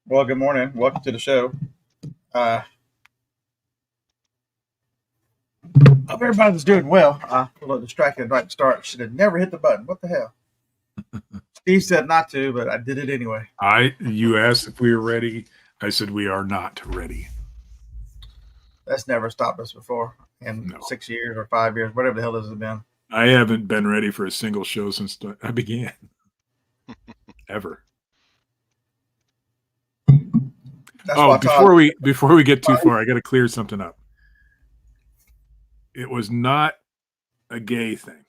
Well, good morning. Welcome to the show. Uh, Hope everybody's doing well. A little distracted right to start. Should have never hit the button. What the hell? Steve said not to, but I did it anyway. You asked if we were ready. I said we are not ready. That's never stopped us before in 6 years or 5 years, whatever the hell this has been. I haven't been ready for a single show since I began. Ever. Before we get too far, I got to clear something up. It was not a gay thing.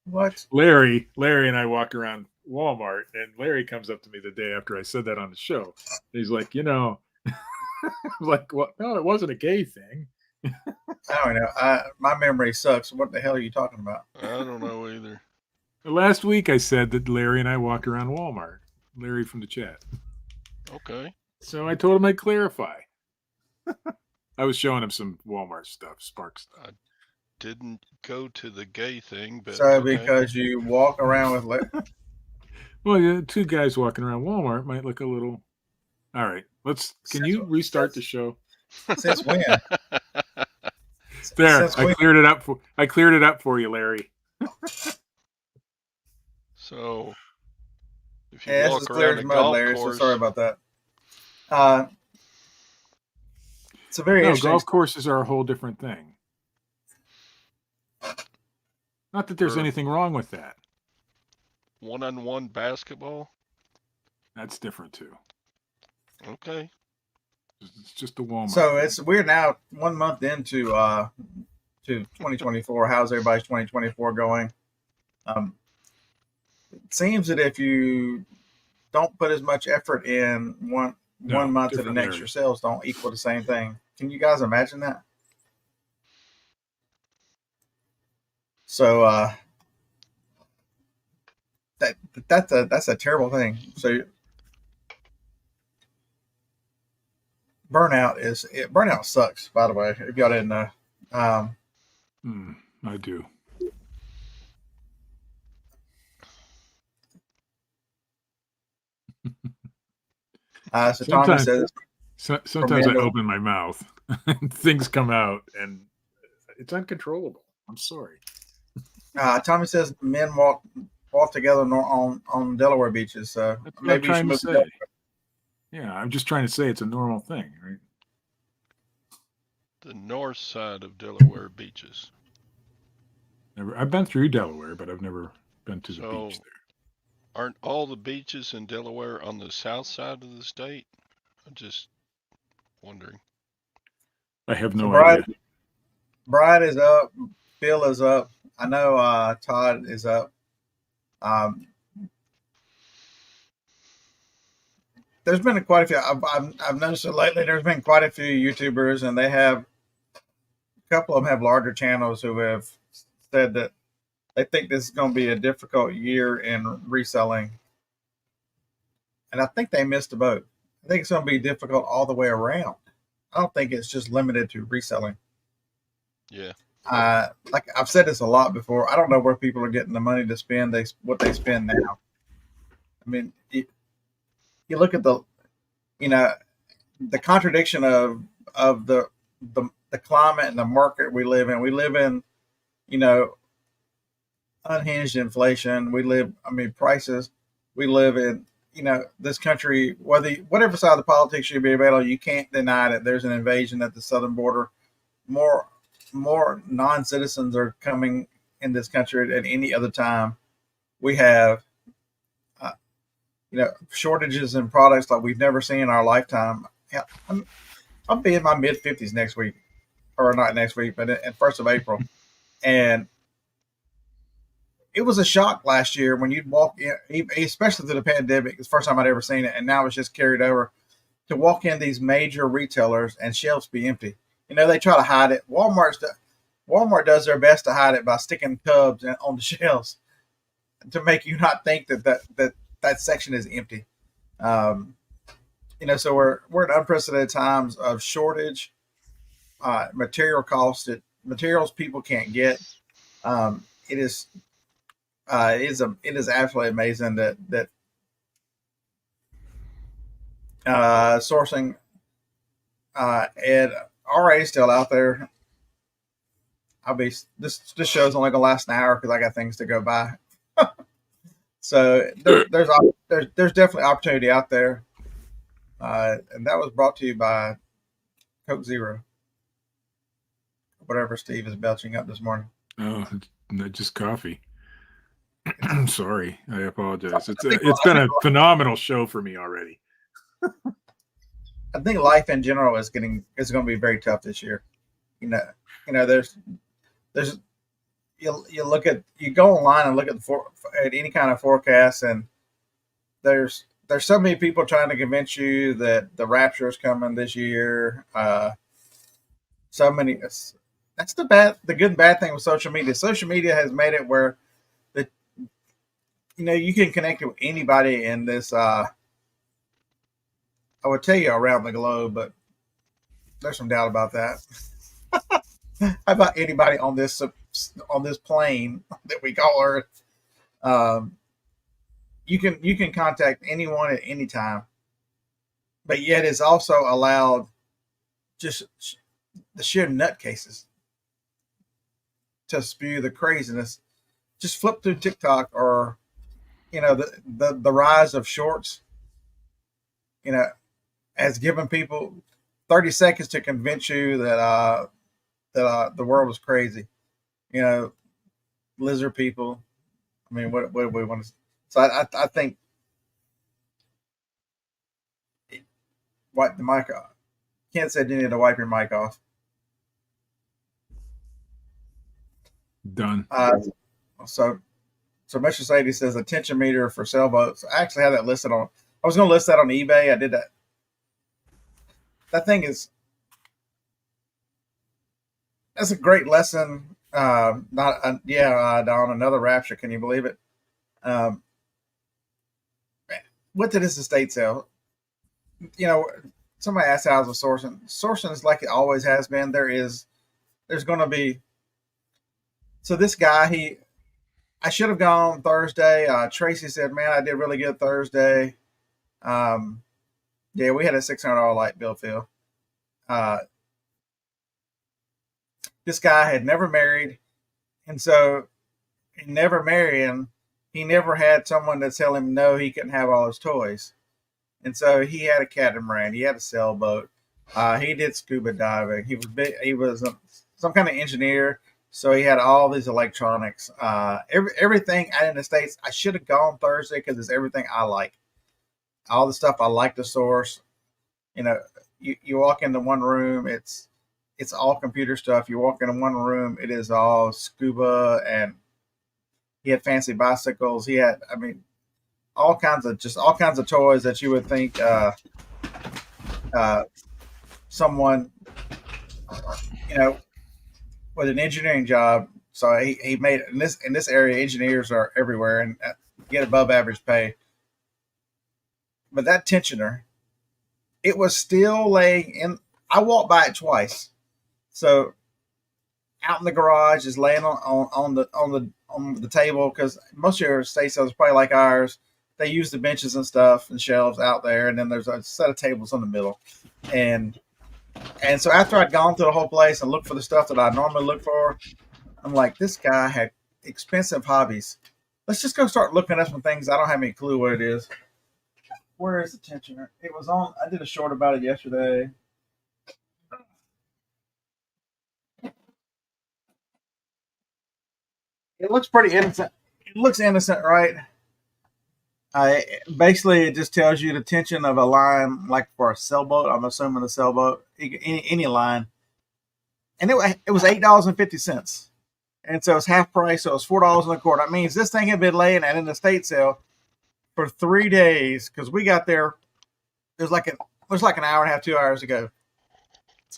What? Larry and I walk around Walmart, and Larry comes up to me the day after I said that on the show. He's like, I'm like, well, no, it wasn't a gay thing. I don't know. My memory sucks. What the hell are you talking about? I don't know either. Last week I said that Larry and I walked around Walmart. Larry from the chat. Okay. So I told him I'd clarify. I was showing him some Walmart stuff, Spark stuff. I didn't go to the gay thing, but so because you walk around with Larry. Well, yeah, two guys walking around Walmart might look a little. All right, can you restart the show? Since when? There, I cleared it up for you, Larry. So, if you walk around a golf course, so sorry about that. It's a very interesting. Golf courses are a whole different thing. Not that there's anything wrong with that. One-on-one basketball? That's different too. Okay. It's just a Walmart. So we're now 1 month into to 2024. How's everybody's 2024 going? It seems that if you don't put as much effort in one month to the next, your sales don't equal the same thing. Can you guys imagine that? So that's a terrible thing. So burnout sucks, by the way, if y'all didn't know. I do. So Tommy says sometimes I open my mouth and things come out and it's uncontrollable. I'm sorry. Tommy says men walk together on Delaware beaches. So that's maybe you should move to Delaware. Yeah, I'm just trying to say it's a normal thing, right? The north side of Delaware beaches. I've been through Delaware, but I've never been to the beach there. Aren't all the beaches in Delaware on the south side of the state? I'm just wondering. I have no idea. Brian is up. Phil is up. I know Todd is up. There's been quite a few. I've noticed it lately. There's been quite a few YouTubers, and a couple of them have larger channels who have said that they think this is going to be a difficult year in reselling. And I think they missed the boat. I think it's going to be difficult all the way around. I don't think it's just limited to reselling. Yeah. Like I've said this a lot before. I don't know where people are getting the money to spend what they spend now. I mean, you look at the contradiction of the climate and the market we live in. We live in, unhinged inflation. Prices. We live in, this country, whatever side of the politics you be available, you can't deny that there's an invasion at the southern border. More non-citizens are coming in this country at any other time. We have, shortages in products like we've never seen in our lifetime. I'll be in my mid-50s next week, or not next week, but in 1st of April. And it was a shock last year when you'd walk in, especially through the pandemic. It's the first time I'd ever seen it, and now it's just carried over to walk in these major retailers and shelves be empty. They try to hide it. Walmart does their best to hide it by sticking tubs on the shelves to make you not think that section is empty. So we're in unprecedented times of shortage, material costs, materials people can't get. It is absolutely amazing that sourcing. And RA is still out there. This show's only gonna last an hour because I got things to go by. So there's definitely opportunity out there, and that was brought to you by Coke Zero, whatever Steve is belching up this morning. Oh, not just coffee. I'm sorry. I apologize. It's been a phenomenal show for me already. I think life in general is going to be very tough this year. You know, there's you go online and look at any kind of forecast, and there's so many people trying to convince you that the rapture is coming this year. So many. That's the good and bad thing with social media. Social media has made it where you can connect with anybody in this. I would tell you around the globe, but there's some doubt about that. How about anybody on this plane that we call Earth? You can contact anyone at any time, but yet it's also allowed just the sheer nutcases to spew the craziness. Just flip through TikTok or the rise of shorts. Has given people 30 seconds to convince you that the world is crazy. Lizard people. I mean, what do we want to? So I think wipe the mic off. Kent said you need to wipe your mic off. Done. So Mr. Sadie says attention meter for sailboats. I actually have that listed on. I was going to list that on eBay. I did that. That thing that's a great lesson. Don, another rapture. Can you believe it? What did this estate sale? Somebody asked how I was sourcing. Sourcing is like it always has been. There's going to be. So this guy, I should have gone Thursday. Tracy said, "Man, I did really good Thursday." Yeah, we had a $600 light bill, Phil. This guy had never married, and so in never marrying, he never had someone to tell him no, he couldn't have all his toys. And so he had a catamaran, he had a sailboat, he did scuba diving. He was some kind of engineer, so he had all these electronics. Everything out in the States. I should have gone Thursday because it's everything I like. All the stuff I like to source. You walk into one room, it's all computer stuff. You walk into one room, it is all scuba, and he had fancy bicycles. He had, all kinds of toys that you would think someone, with an engineering job. So he made in this area, engineers are everywhere and get above average pay. But that tensioner, it was still laying in. I walked by it twice. So out in the garage is laying on the table, because most of your estate sales are probably like ours. They use the benches and stuff and shelves out there, and then there's a set of tables in the middle. And so after I'd gone through the whole place and looked for the stuff that I normally look for, I'm like, this guy had expensive hobbies. Let's just go start looking at some things. I don't have any clue what it is. Where is the tensioner? It was on. I did a short about it yesterday. It looks pretty innocent. It looks innocent, right? Basically, it just tells you the tension of a line, like for a sailboat. I'm assuming a sailboat, any line. And it was $8.50, and so it's half price. So it's $4.25. That means this thing had been laying at an estate sale for 3 days, because we got there. It was like an hour and a half, 2 hours ago.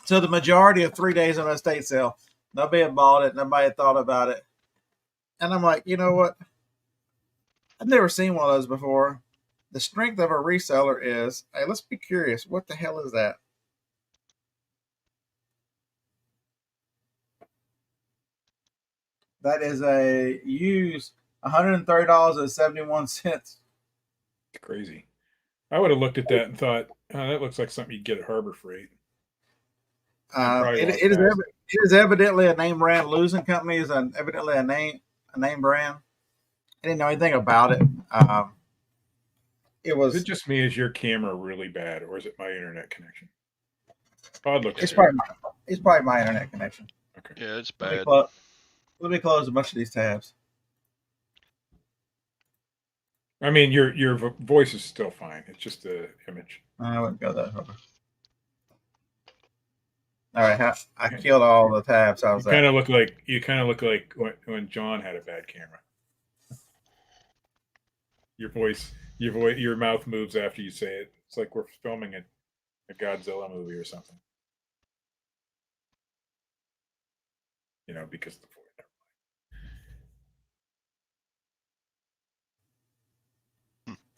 So the majority of 3 days on an estate sale, nobody had bought it, nobody had thought about it. And I'm like, you know what? I've never seen one of those before. The strength of a reseller is, hey, let's be curious. What the hell is that? That is a used $130.71. Crazy. I would have looked at that and thought, oh, that looks like something you get at Harbor Freight. And probably It, walk it is past it. it is evidently a name brand. Losing company is evidently a name brand. I didn't know anything about it. It Is it was just me? Is your camera really bad, or is it my internet connection? I'd look it's at it. probably my internet connection. Okay. Yeah, it's Let me bad. close let me close a bunch of these tabs. I mean, your voice is still fine. It's just the image. I wouldn't go that far. All right, I killed all the tabs. How's You kind that? of look like when John had a bad camera. Your mouth moves after you say it. It's like we're filming a Godzilla movie or something. Because of the voice.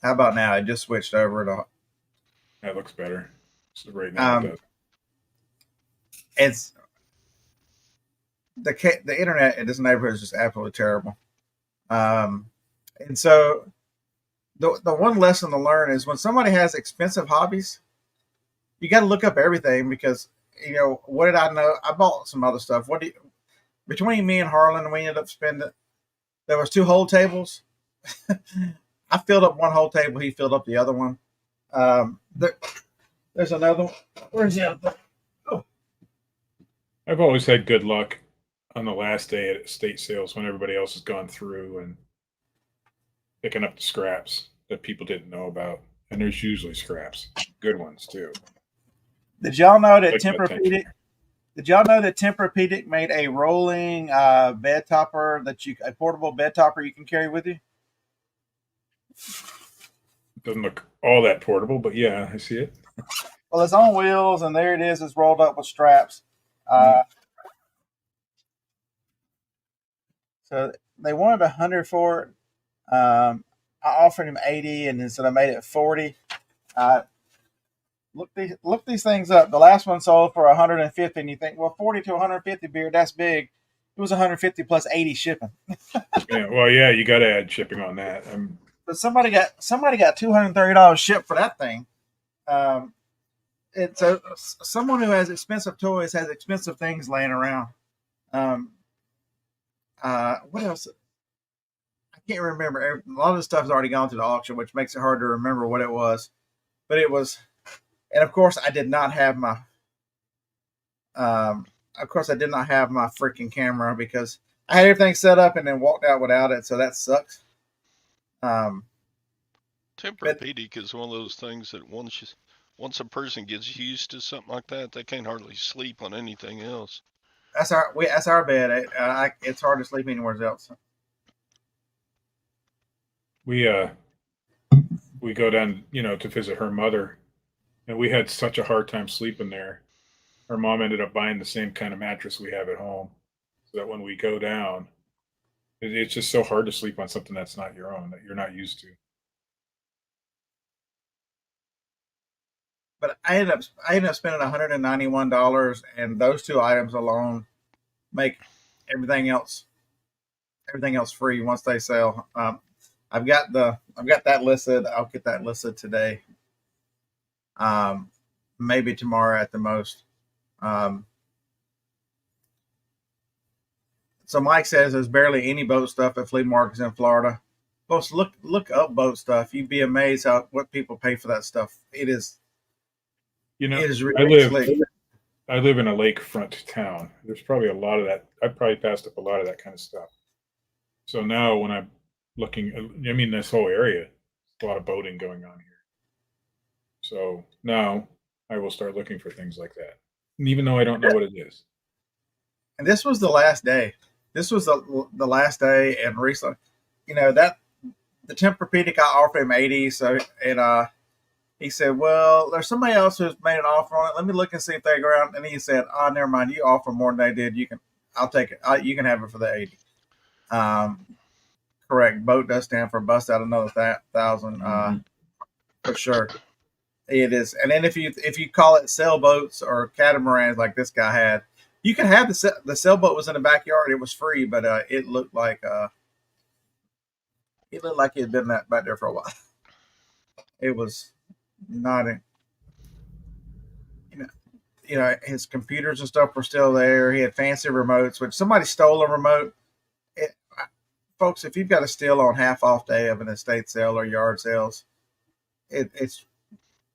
How about now? I just switched over to. That looks better. So right now it does. It's the internet in this neighborhood is just absolutely terrible. And so the one lesson to learn is when somebody has expensive hobbies, you got to look up everything because what did I know? I bought some other stuff. Between me and Harlan, we ended up spending. There was 2 whole tables. I filled up one whole table. He filled up the other one. There's another one. Where's the other? Oh, I've always had good luck on the last day at estate sales when everybody else has gone through and picking up the scraps that people didn't know about. And there's usually scraps, good ones too. did y'all know that Like Tempur-Pedic? Did y'all know that Tempur-Pedic made a rolling bed topper a portable bed topper you can carry with you? It doesn't look all that portable, but yeah, I see it. Well, it's on wheels, and there it is. It's rolled up with straps. So they wanted 100 for it. I offered him 80, and so I made it 40. Look these things up. The last one sold for 150, and you think, well, 40 to 150 beer, that's big. It was 150 plus 80 shipping. Yeah, well, yeah, you got to add shipping on that. But somebody got $230 shipped for that thing. It's someone who has expensive toys has expensive things laying around. What else? I can't remember. A lot of the stuff's already gone to the auction, which makes it hard to remember what it was. But it was, and of course, I did not have my. Of course, I did not have my freaking camera because I had everything set up and then walked out without it. So that sucks. Tempur-Pedic is one of those things that once a person gets used to something like that, they can't hardly sleep on anything else. That's our bed. It's hard to sleep anywhere else. We go down, to visit her mother, and we had such a hard time sleeping there. Her mom ended up buying the same kind of mattress we have at home, so that when we go down, it's just so hard to sleep on something that's not your own, that you're not used to. But I ended up spending $191, and those 2 items alone make everything else free once they sell. I've got that listed. I'll get that listed today. Maybe tomorrow at the most. So Mike says there's barely any boat stuff at flea markets in Florida. Folks, look up boat stuff. You'd be amazed what people pay for that stuff. It is ridiculous. I live in a lakefront town. There's probably a lot of that. I probably passed up a lot of that kind of stuff. So now when I'm looking, this whole area, a lot of boating going on here. So now I will start looking for things like that, even though I don't know what it is. And this was the last day. This was the last day, and recently, that the Tempur-Pedic I offered him 80. So he said, "Well, there's somebody else who's made an offer on it. Let me look and see if they go around." And he said, "Oh, never mind. You offer more than they did. I'll take it. You can have it for the 80." Correct. Boat does stand for bust out another 1,000 for sure. It is. And then if you call it sailboats or catamarans like this guy had, you can have the sailboat was in the backyard. It was free, but it looked like it had been back there for a while. It was not in, you know, his computers and stuff were still there. He had fancy remotes, which somebody stole a remote. It, Folks, if you've got a steal on half off day of an estate sale or yard sales, it's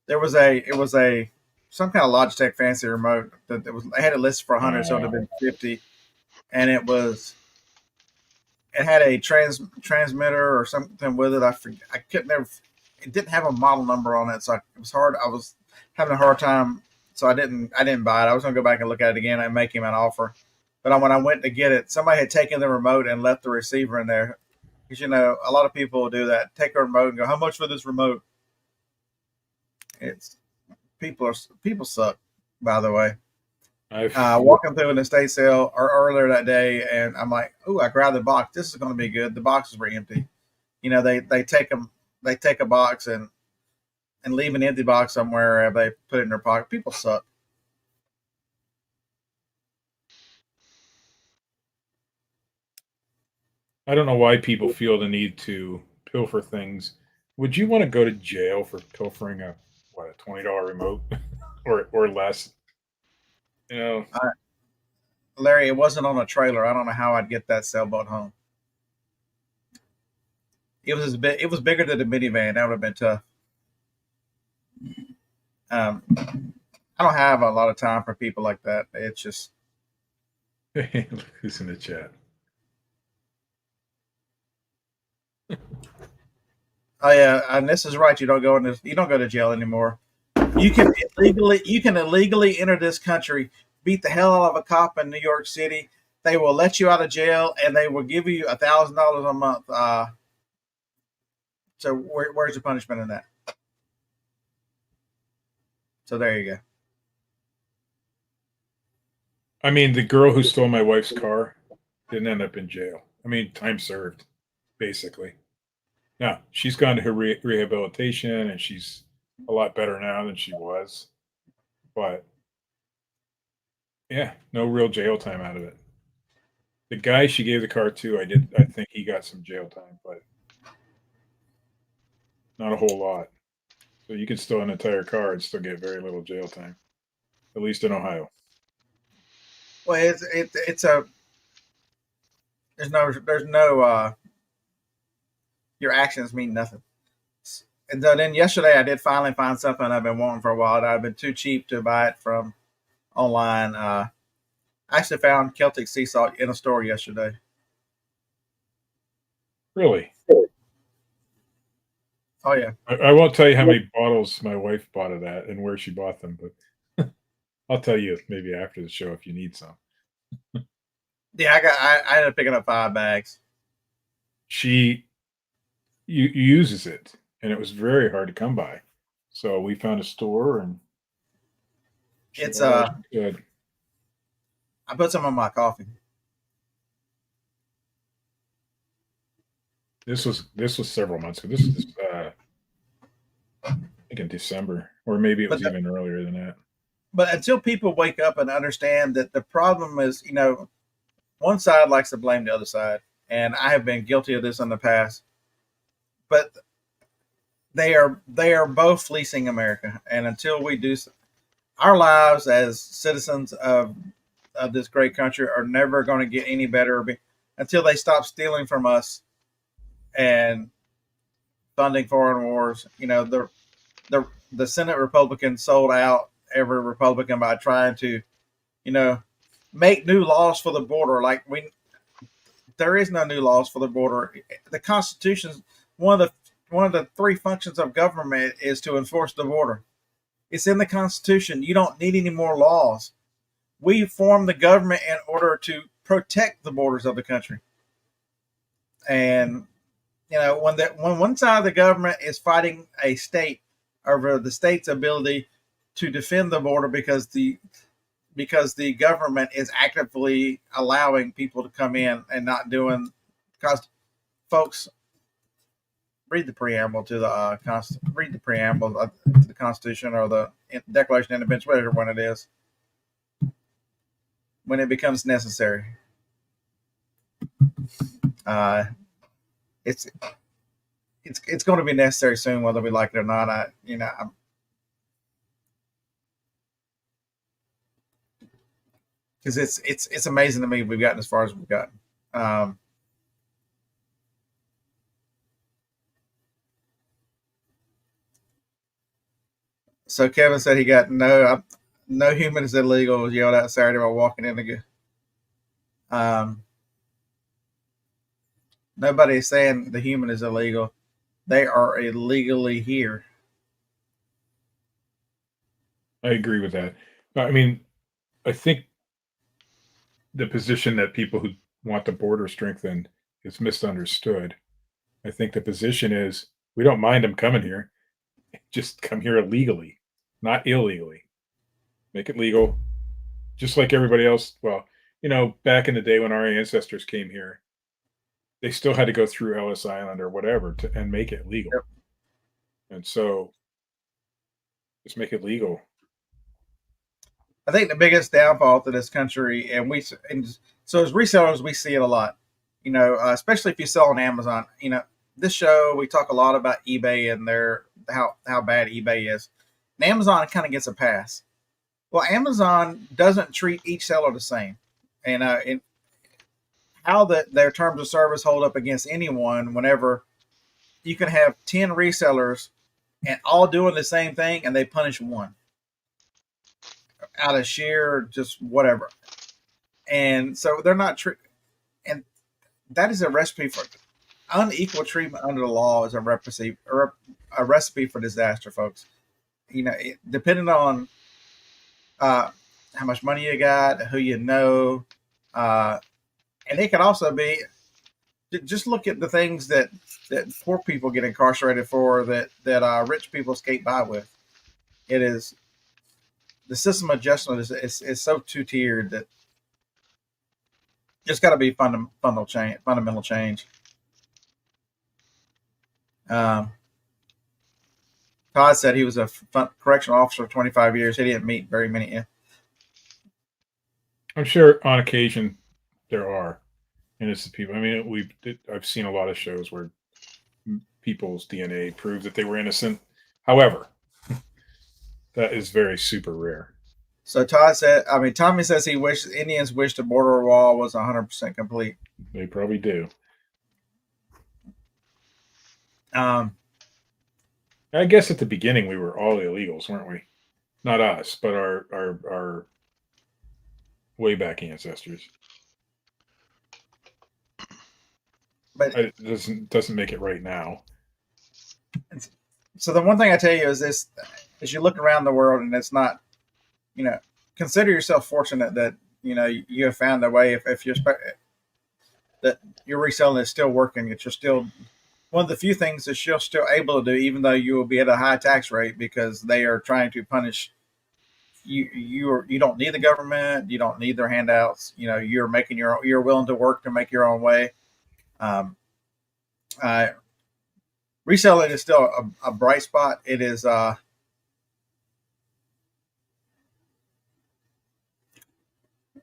it was a some kind of Logitech fancy remote that I had it listed for 100, so it would have been 50, and it had a transmitter or something with it. I forget, I couldn't never. It didn't have a model number on it, so it was hard. I was having a hard time, so I didn't buy it. I was going to go back and look at it again and make him an offer. But when I went to get it, somebody had taken the remote and left the receiver in there. Because a lot of people do that. Take a remote and go, "How much for this remote?" It's people suck. By the way, walking through an estate sale or earlier that day, and I'm like, "Ooh, I grabbed the box. This is going to be good." The boxes were empty. They take a box and leave an empty box somewhere, and they put it in their pocket. People suck. I don't know why people feel the need to pilfer things. Would you want to go to jail for pilfering a $20 remote or less? You know, Larry, it wasn't on a trailer. I don't know how I'd get that sailboat home. It was bigger than the minivan. That would have been tough. I don't have a lot of time for people like that. It's just who's in the chat? oh yeah, and this is right. You don't go to jail anymore. You can illegally enter this country, beat the hell out of a cop in New York City. They will let you out of jail, and they will give you $1,000 a month. So where's the punishment in that? So there you go. I mean, the girl who stole my wife's car didn't end up in jail. I mean, time served, basically. Now, she's gone to her rehabilitation, and she's a lot better now than she was. But yeah, no real jail time out of it. The guy she gave the car to, I think he got some jail time, but not a whole lot. So you could steal an entire car and still get very little jail time, at least in Ohio. Well, it's a there's no your actions mean nothing. And then yesterday I did finally find something I've been wanting for a while. I've been too cheap to buy it from online. I actually found Celtic sea salt in a store yesterday. Really? Oh yeah. I won't tell you how many bottles my wife bought of that and where she bought them, but I'll tell you maybe after the show if you need some. Yeah, I ended up picking up 5 bags. She uses it, and it was very hard to come by. So we found a store, and It's good. I put some on my coffee. This was several months ago. This is I think in December, or maybe it was even earlier than that. But until people wake up and understand that the problem is, one side likes to blame the other side, and I have been guilty of this in the past. But they are both fleecing America, and until we do, our lives as citizens of this great country are never going to get any better until they stop stealing from us and funding foreign wars. The Senate Republicans sold out every Republican by trying to, make new laws for the border. There is no new laws for the border. The Constitution, one of the 3 functions of government is to enforce the border. It's in the Constitution. You don't need any more laws. We form the government in order to protect the borders of the country. And when one side of the government is fighting a state over the state's ability to defend the border because the government is actively allowing people to come in and not doing, because folks, read the preamble to the to the Constitution or the Declaration of Independence, whatever one it is, when it becomes necessary. It's going to be necessary soon, whether we like it or not. because it's amazing to me we've gotten as far as we've gotten. Um, so Kevin said he got no human is illegal. Was yelled out Saturday while walking in the. Um, Nobody is saying the human is illegal. They are illegally here. I agree with that. I mean, I think the position that people who want the border strengthened is misunderstood. I think the position is we don't mind them coming here, just come here illegally, not illegally. Make it legal, just like everybody else. Well, back in the day when our ancestors came here, they still had to go through Ellis Island or whatever and make it legal. Yep. And so just make it legal. I think the biggest downfall to this country, and so as resellers, we see it a lot. Especially if you sell on Amazon. This show we talk a lot about eBay and how bad eBay is. And Amazon kind of gets a pass. Well, Amazon doesn't treat each seller the same, and how their terms of service hold up against anyone. Whenever you can have 10 resellers and all doing the same thing, and they punish one out of sheer just whatever. And so they're not and that is a recipe for unequal treatment under the law is a recipe for disaster, folks. Depending on how much money you got, who you know, and it could also be just look at the things that poor people get incarcerated for that rich people skate by with. It is the system of justice is so two tiered that there's got to be fundamental change. Todd said he was a correctional officer for 25 years. He didn't meet very many. I'm sure on occasion there are innocent people. I mean, I've seen a lot of shows where people's DNA proves that they were innocent. However, that is very super rare. So Tommy says he wishes Indians wish the border wall was 100% complete. They probably do. I guess at the beginning we were all illegals, weren't we? Not us, but our way back ancestors. But it doesn't make it right now. So the one thing I tell you is this: as you look around the world, and it's not, consider yourself fortunate that you have found a way. If you're that your reselling is still working, that you're still one of the few things that you're still able to do, even though you will be at a high tax rate because they are trying to punish you. You don't need the government. You don't need their handouts. You're making you're willing to work to make your own way. Reselling is still a bright spot. It is.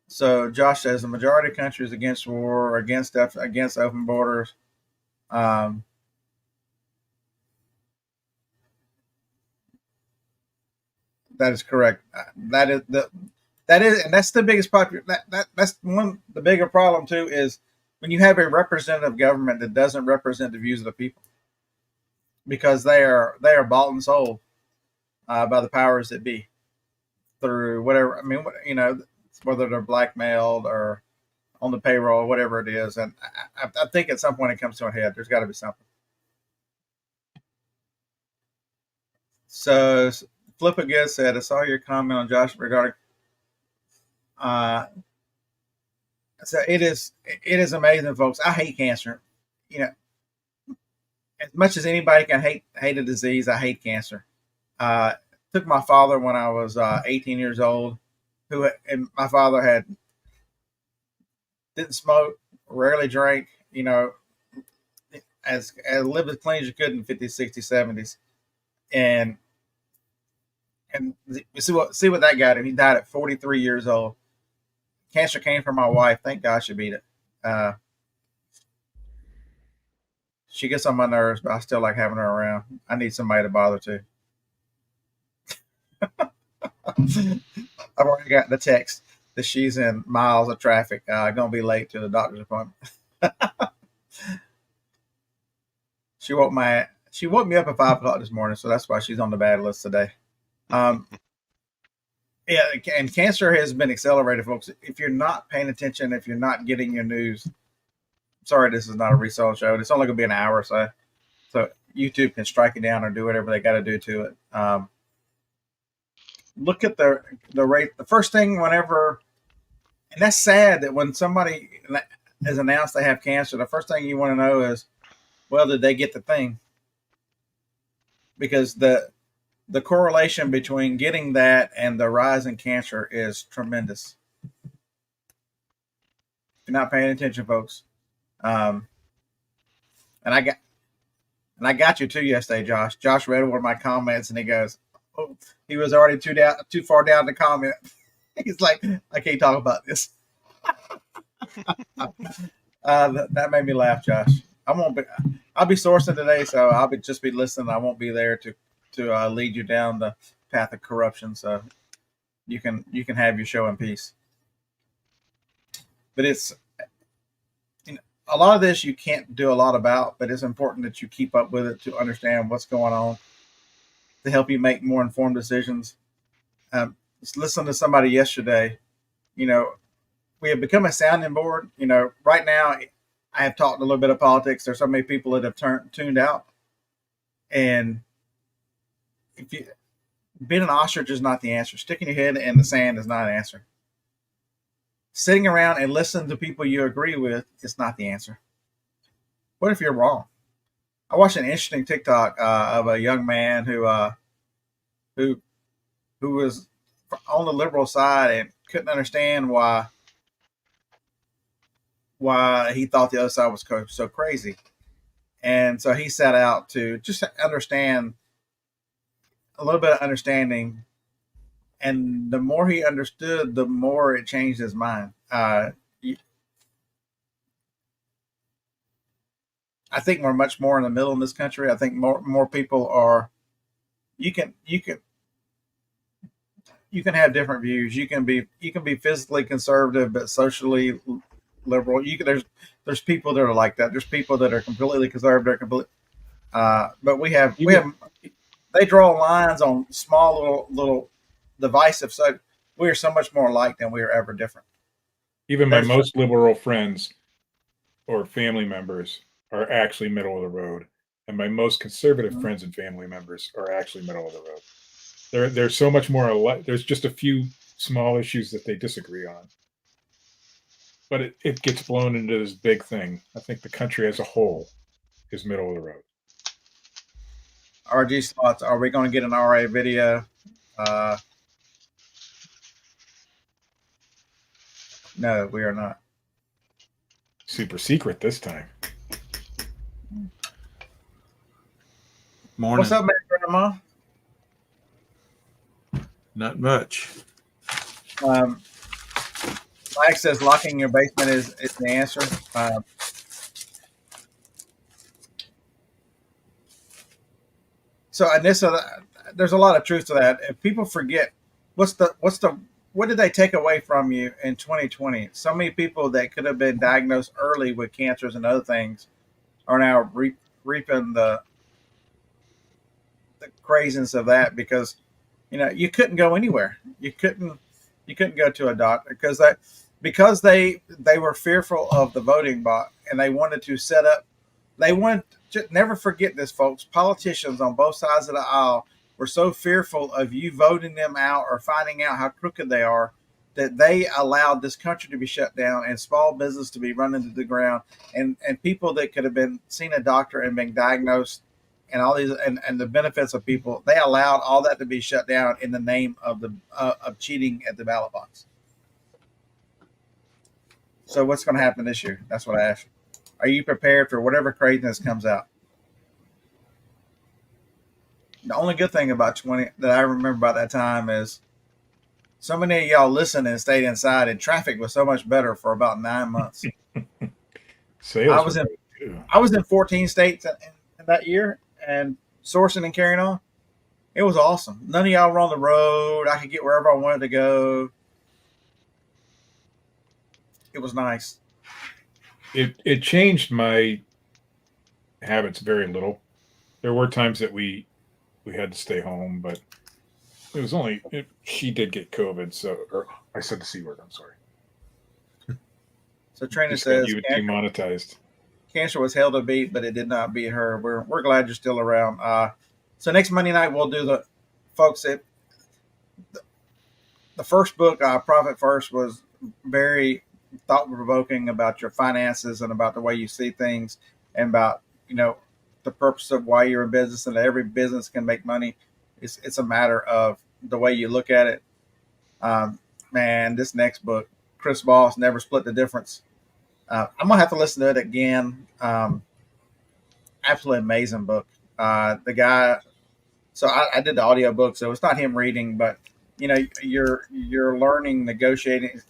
So Josh says the majority of countries against war, against open borders. That is correct. And that's the biggest problem. That's the bigger problem too is when you have a representative government that doesn't represent the views of the people, because they are bought and sold by the powers that be through whatever. I mean, whether they're blackmailed or on the payroll, whatever it is. And I think at some point it comes to a head. There's got to be something. So Flip Again said, I saw your comment on Josh regarding. So it is amazing, folks. I hate cancer. As much as anybody can hate a disease, I hate cancer. Took my father when I was 18 years old. And my father didn't smoke, rarely drank. As lived as clean as you could in the 50s, 60s, 70s, and see what that got him. He died at 43 years old. Cancer came from my wife. Thank God she beat it. She gets on my nerves, but I still like having her around. I need somebody to bother too. I've already got the text. that she's in miles of traffic, gonna be late to the doctor's appointment. She woke me up at 5 o'clock this morning, so that's why she's on the bad list today. Um, yeah, and cancer has been accelerated, folks. If you're not paying attention, if you're not getting your news, sorry, this is not a resale show. It's only gonna be an hour or so YouTube can strike it down or do whatever they got to do to it. Look at the rate. The first thing whenever, and that's sad that when somebody has announced they have cancer, the first thing you want to know is, well, did they get the thing? Because the correlation between getting that and the rise in cancer is tremendous. If you're not paying attention, folks. And I got you too yesterday, Josh. Josh read one of my comments and he goes, "Oh, he was already too far down the comment." He's like, "I can't talk about this." That made me laugh, Josh. I'll be sourcing today, so I'll just be listening. I won't be there to lead you down the path of corruption. So you can have your show in peace. But it's, a lot of this you can't do a lot about, but it's important that you keep up with it to understand what's going on, to help you make more informed decisions. Just listen to somebody yesterday. We have become a sounding board. Right now, I have talked a little bit of politics. There's so many people that have tuned out, and being an ostrich is not the answer. Sticking your head in the sand is not an answer. Sitting around and listening to people you agree with is not the answer. What if you're wrong? I watched an interesting TikTok of a young man who was on the liberal side and couldn't understand why he thought the other side was so crazy. And so he set out to just understand a little bit of understanding. And the more he understood, the more it changed his mind. I think we're much more in the middle in this country. I think more people are. You can have different views. You can be physically conservative but socially liberal. There's people that are like that. There's people that are completely conservative. But we have they draw lines on small little divisive. So we are so much more alike than we are ever different. Even my most liberal friends or family members are actually middle of the road, and my most conservative friends and family members are actually middle of the road. They're so much more alike. There's just a few small issues that they disagree on, but it gets blown into this big thing. I think the country as a whole is middle of the road. RG slots. Are we going to get an RA video? No, we are not. Super secret this time. Morning. What's up, man, Grandma? Not much. Mike says locking your basement is the answer. So, Anissa, there's a lot of truth to that. If people forget, what did they take away from you in 2020? So many people that could have been diagnosed early with cancers and other things are now reaping the craziness of that, because you couldn't go anywhere. You couldn't go to a doctor because they were fearful of the voting bot, and they wanted to set up. They wanted to never forget this, folks. Politicians on both sides of the aisle were so fearful of you voting them out or finding out how crooked they are that they allowed this country to be shut down and small business to be run into the ground, and people that could have been seen a doctor and been diagnosed and all these and the benefits of people, they allowed all that to be shut down in the name of of cheating at the ballot box. So what's going to happen this year? That's what I asked you. Are you prepared for whatever craziness comes out? The only good thing about 20 that I remember about that time is so many of y'all listened and stayed inside, and traffic was so much better for about 9 months. I was in 14 states in that year, and sourcing and carrying on. It was awesome. None of y'all were on the road. I could get wherever I wanted to go. it was nice. It changed my habits very little. There were times that we had to stay home, but it was only she did get COVID, so or I said the c word. I'm sorry. So Trina Just got says you demonetized. cancer was hell to beat, but it did not beat her. We're glad you're still around. So next Monday night we'll do the folks. The first book, Profit First, was very thought provoking about your finances and about the way you see things and about the purpose of why you're in business and that every business can make money. It's a matter of the way you look at it. Man, this next book, Chris Voss, Never Split the Difference. I'm gonna have to listen to it again. Absolutely amazing book. The guy. So I did the audio book, so it's not him reading, but you're learning negotiating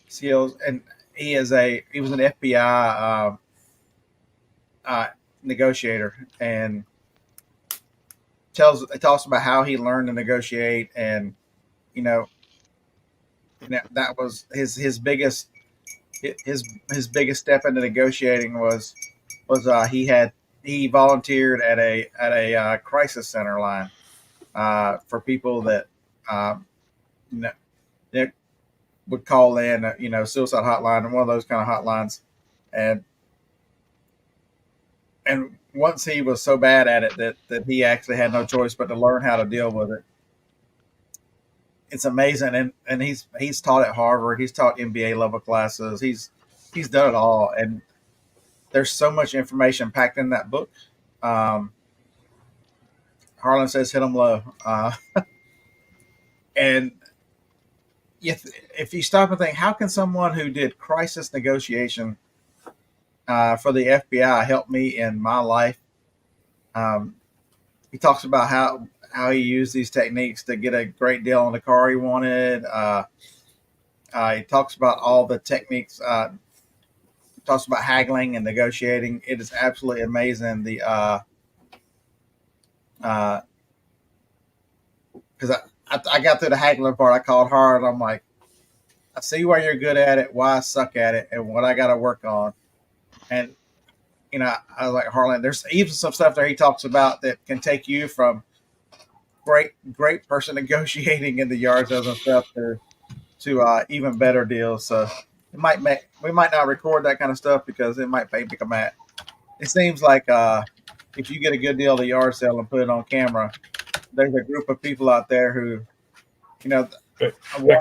skills, and he was an FBI negotiator, and it talks about how he learned to negotiate, and you know that was his biggest his biggest step into negotiating was he volunteered at a crisis center line for people that you know, that would call in suicide hotline and one of those kind of hotlines, and once he was so bad at it that he actually had no choice but to learn how to deal with it. It's amazing, and he's taught at Harvard. He's taught MBA level classes. He's done it all, and there's so much information packed in that book. Harlan says hit them low, and if you stop and think, how can someone who did crisis negotiation for the FBI help me in my life? He talks about how he used these techniques to get a great deal on the car he wanted. He talks about all the techniques. Talks about haggling and negotiating. It is absolutely amazing. Because I got through the haggling part, I called hard. I'm like, I see why you're good at it, why I suck at it, and what I got to work on. And I was like, Harlan, there's even some stuff there he talks about that can take you from great person negotiating in the yard sales and stuff to even better deals. So we might not record that kind of stuff because it might make them mad. It seems like if you get a good deal at the yard sale and put it on camera, there's a group of people out there who, Beck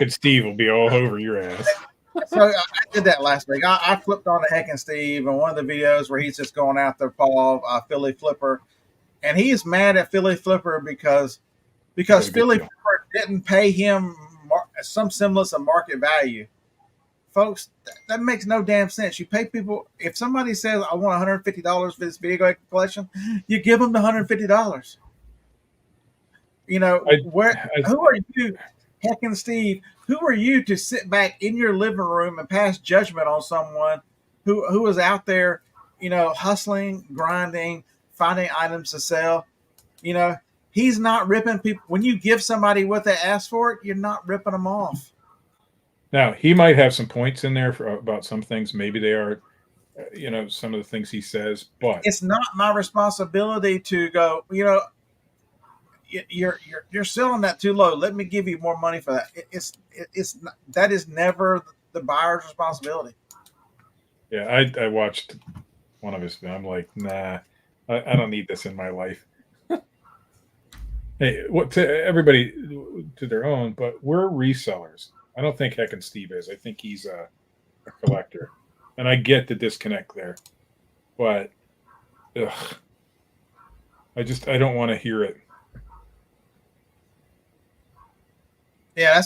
and Steve will be all over your ass. So I did that last week. I flipped on to Heck and Steve in one of the videos where he's just going after Paul, Philly Flipper, and he is mad at Philly Flipper because Philly Flipper didn't pay him some semblance of market value. Folks, that makes no damn sense. You pay people, if somebody says, I want $150 for this video collection, you give them the $150. Who are you, Heck and Steve? Who are you to sit back in your living room and pass judgment on someone who is out there, hustling, grinding, finding items to sell? He's not ripping people. When you give somebody what they ask for, you're not ripping them off. Now, he might have some points in there about some things. Maybe they are, some of the things he says, but it's not my responsibility to go, you're selling that too low. Let me give you more money for that. It's not, that is never the buyer's responsibility. Yeah, I watched one of his. I'm like, nah, I don't need this in my life. Hey, to everybody to their own, but we're resellers. I don't think Heck and Steve is. I think he's a collector, and I get the disconnect there, but I don't want to hear it. Yeah,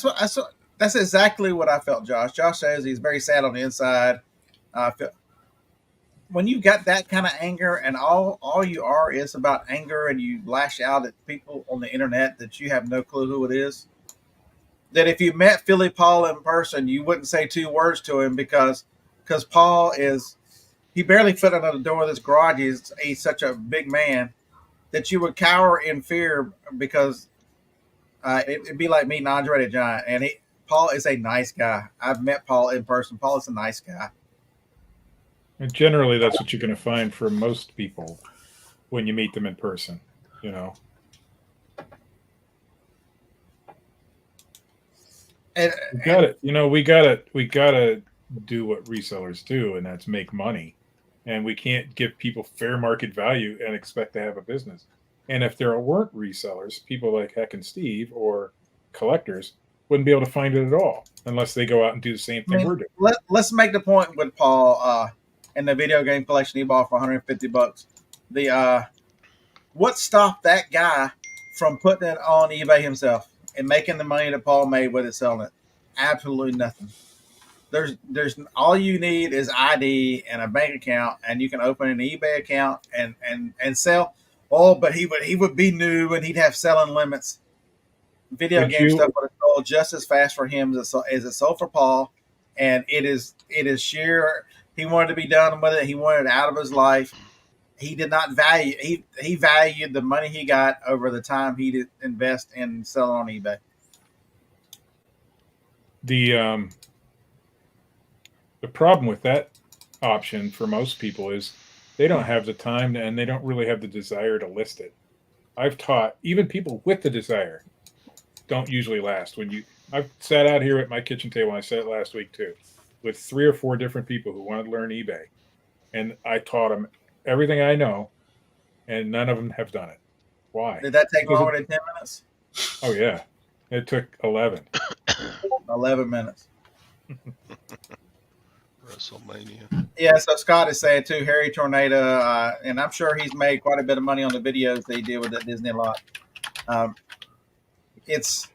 that's exactly what I felt, Josh. Josh says he's very sad on the inside. When you got that kind of anger and all you are is about anger and you lash out at people on the internet that you have no clue who it is, that if you met Philly Paul in person, you wouldn't say two words to him because Paul he barely fit under the door of this garage. He's such a big man that you would cower in fear because it'd be like meeting Andre the Giant. And Paul is a nice guy. I've met Paul in person. Paul is a nice guy. And generally, that's what you're going to find for most people when you meet them in person. You know, And, we got it. You know, we gotta do what resellers do, and that's make money. And we can't give people fair market value and expect to have a business. And if there weren't resellers, people like Heck and Steve or collectors wouldn't be able to find it at all unless they go out and do the same I thing mean, we're doing. let's make the point with Paul in the video game collection he bought for $150. The what stopped that guy from putting it on eBay himself and making the money that Paul made with it selling it? Absolutely nothing. There's all you need is ID and a bank account, and you can open an eBay account and sell. Oh, but he would be new and he'd have selling limits. Video Would game stuff you? would have sold just as fast for him as it sold for Paul, and it is sheer. He wanted to be done with it. He wanted it out of his life. He did not value. He valued the money he got over the time he did invest in selling on eBay. The problem with that option for most people is they don't have the time and they don't really have the desire to list it. I've taught even people with the desire don't usually last. I've sat out here at my kitchen table, and I said it last week too, with 3 or 4 different people who wanted to learn eBay, and I taught them everything I know, and none of them have done it. Why? Did that take Because longer than 10 minutes? Oh yeah, it took 11. 11 minutes. WrestleMania. Yeah, so Scott is saying too, Harry Tornado, and I'm sure he's made quite a bit of money on the videos they did with that Disney lot. It's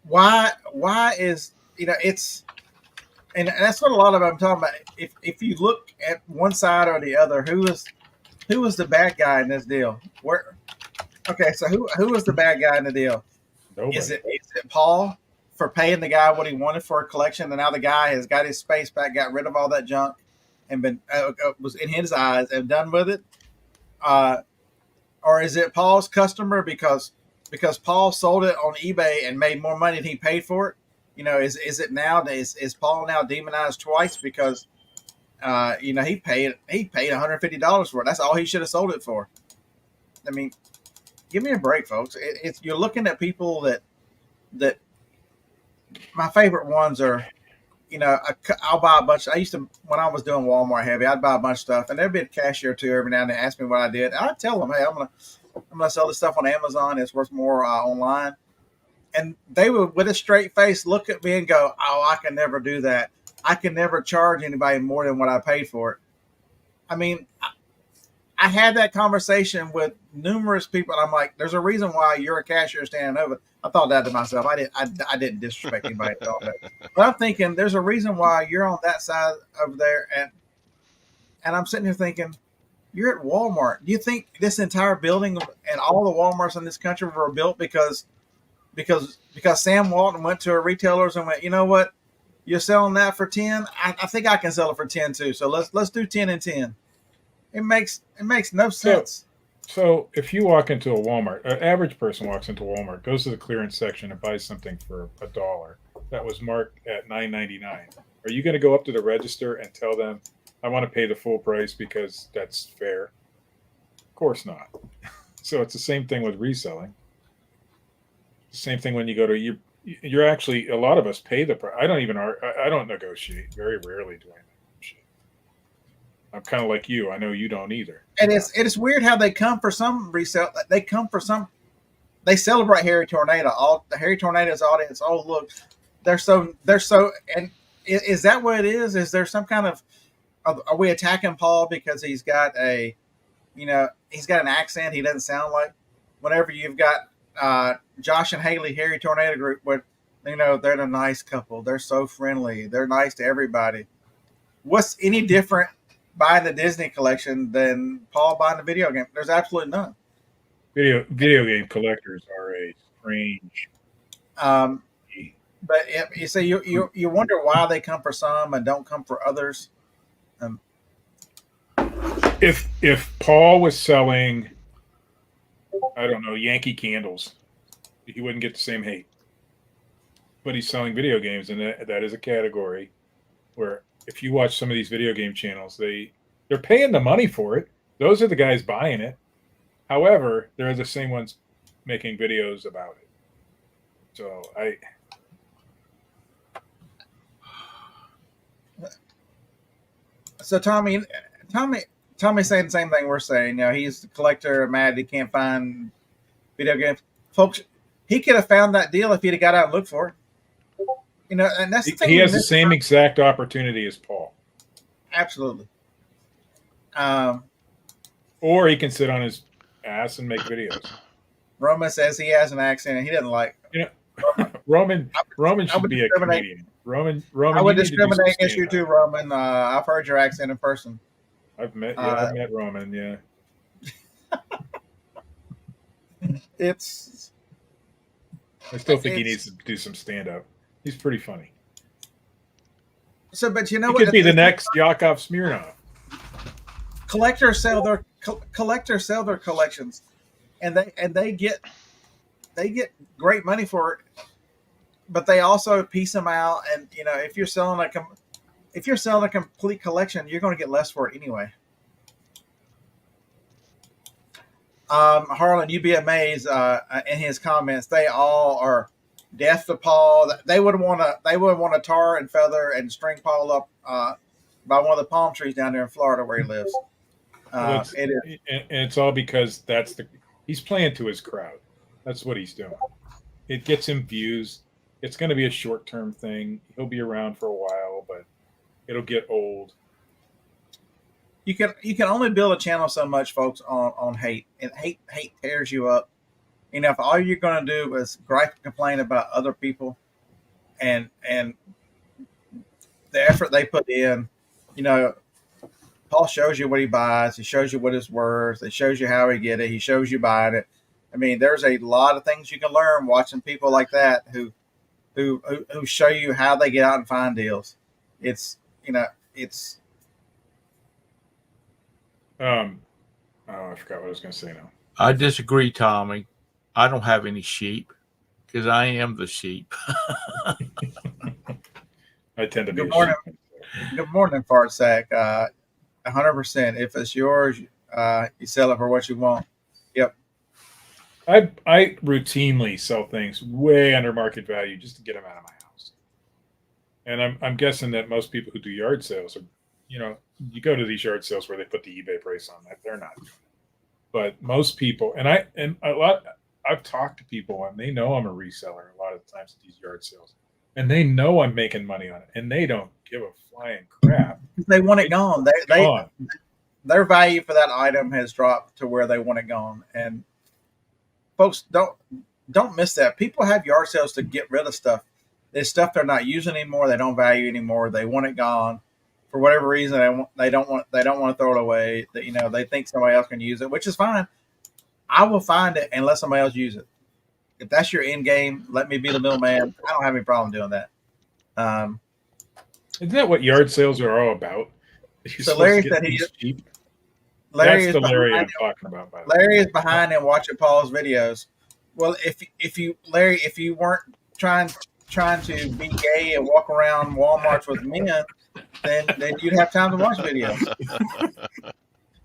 why is it's and that's what a lot of I'm talking about. If you look at one side or the other, who was the bad guy in this deal? So who was the bad guy in the deal? Nobody. Is it Paul for paying the guy what he wanted for a collection, and now the guy has got his space back, got rid of all that junk, and been was in his eyes and done with it? Or is it Paul's customer because Paul sold it on eBay and made more money than he paid for it? Is it now is Paul now demonized twice because he paid $150 for it? That's all he should have sold it for. I mean, give me a break, folks. You're looking at people that my favorite ones are. I'll buy a bunch. I used to, when I was doing Walmart heavy, I'd buy a bunch of stuff, and there'd be a cashier or two every now and then ask me what I did. I'd tell them, hey, I'm gonna sell this stuff on Amazon. It's worth more online. And they would, with a straight face, look at me and go, "Oh, I can never do that. I can never charge anybody more than what I paid for it." I mean, I had that conversation with numerous people, and I'm like, "There's a reason why you're a cashier standing over." I thought that to myself. I didn't disrespect anybody at all. But I'm thinking, there's a reason why you're on that side over there, and I'm sitting here thinking, you're at Walmart. Do you think this entire building and all the Walmarts in this country were built because Sam Walton went to a retailers and went, you know what, you're selling that for 10? I think I can sell it for 10 too. So let's do 10 and 10. It makes no sense. So if you walk into a Walmart, an average person walks into Walmart, goes to the clearance section and buys something for $1 that was marked at $9.99. Are you going to go up to the register and tell them, I want to pay the full price because that's fair? Of course not. So it's the same thing with reselling. The same thing when you go to you're actually, a lot of us pay the price. I don't negotiate. Very rarely do I negotiate. I'm kind of like you. I know you don't either. And it's weird how they come for some resale. They celebrate Harry Tornado. All the Harry Tornado's audience. Oh, look, they're so. And is that what it is? Is there some kind of? Are we attacking Paul because he's got an accent he doesn't sound like? Whenever you've got Josh and Haley, Harry Tornado group, where they're the nice couple. They're so friendly. They're nice to everybody. What's any different buying the Disney collection than Paul buying the video game? There's absolutely none. Video game collectors are a strange. But you say you wonder why they come for some and don't come for others. If Paul was selling, I don't know, Yankee candles, he wouldn't get the same hate. but he's selling video games, and that is a category where if you watch some of these video game channels, they're paying the money for it. Those are the guys buying it. However, they're the same ones making videos about it. So So Tommy's saying the same thing we're saying. You know, he's a collector, mad he can't find video games. Folks, he could have found that deal if he'd have got out and looked for it. You know, and that's the thing. He has the same exact opportunity as Paul. Absolutely. Or he can sit on his ass and make videos. Roman says he has an accent and he doesn't like. You know, Roman should be a comedian. Roman, I would discriminate against you too, Roman. I've heard your accent in person. I've met Roman. Yeah. I still think he needs to do some stand up. He's pretty funny. So, but you know he what? Could be the next Yakov Smirnoff. Collectors sell their collections, and they get great money for it. But they also piece them out, and you know, if you're selling a complete collection, you're going to get less for it anyway. Harlan, you'd be amazed in his comments. They all are death to Paul. They would want to tar and feather and string Paul up by one of the palm trees down there in Florida where he lives. And it's all because he's playing to his crowd. That's what he's doing. It gets him views. It's going to be a short-term thing. He'll be around for a while, but it'll get old. You can only build a channel so much, folks, on hate, and hate tears you up. You know, if all you're going to do is gripe and complain about other people, and the effort they put in, you know, Paul shows you what he buys. He shows you what it's worth. He shows you how he get it. He shows you buying it. I mean, there's a lot of things you can learn watching people like that who show you how they get out and find deals. It's. I forgot what I was going to say now. I disagree, Tommy. I don't have any sheep because I am the sheep. I tend to be. Good morning. Good morning, Fart Sack. 100%. If it's yours, you sell it for what you want. Yep. I routinely sell things way under market value just to get them out of my house. And I'm guessing that most people who do yard sales are, you know, you go to these yard sales where they put the eBay price on that. They're not doing it. But most people, I've talked to people and they know I'm a reseller a lot of the times at these yard sales. And they know I'm making money on it. And they don't give a flying crap. They want it gone. Their value for that item has dropped to where they want it gone. And folks, don't miss that. People have yard sales to get rid of stuff. There's stuff they're not using anymore. They don't value anymore. They want it gone for whatever reason. They don't want to throw it away. That, you know, they think somebody else can use it, which is fine. I will find it and let somebody else use it. If that's your end game, let me be the middleman. I don't have any problem doing that. Isn't that what yard sales are all about? So Larry said he's cheap. Larry That's is the Larry I'm behind, talking about. By the way. Larry is behind and watching Paul's videos. Well, if you weren't trying to be gay and walk around Walmarts with men, then you'd have time to watch videos.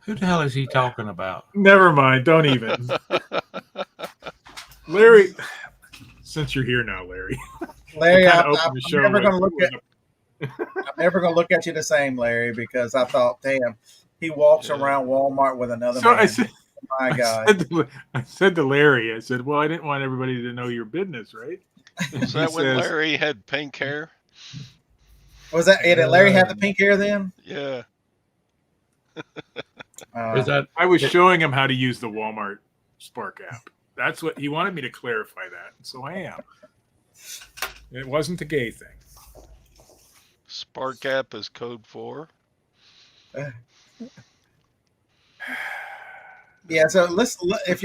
Who the hell is he talking about? Never mind. Don't even. Larry, since you're here now, Larry. Larry, I'm never going to look at you the same, Larry, because I thought, damn, he walks around Walmart with another man. My God. I said to Larry, I said, well, I didn't want everybody to know your business, right? Is that when Larry had pink hair? Was that it? Did Larry have the pink hair then? Yeah. I was showing him how to use the Walmart Spark app. That's what he wanted me to clarify that. So I am. It wasn't a gay thing. Spark app is code for. Yeah, so if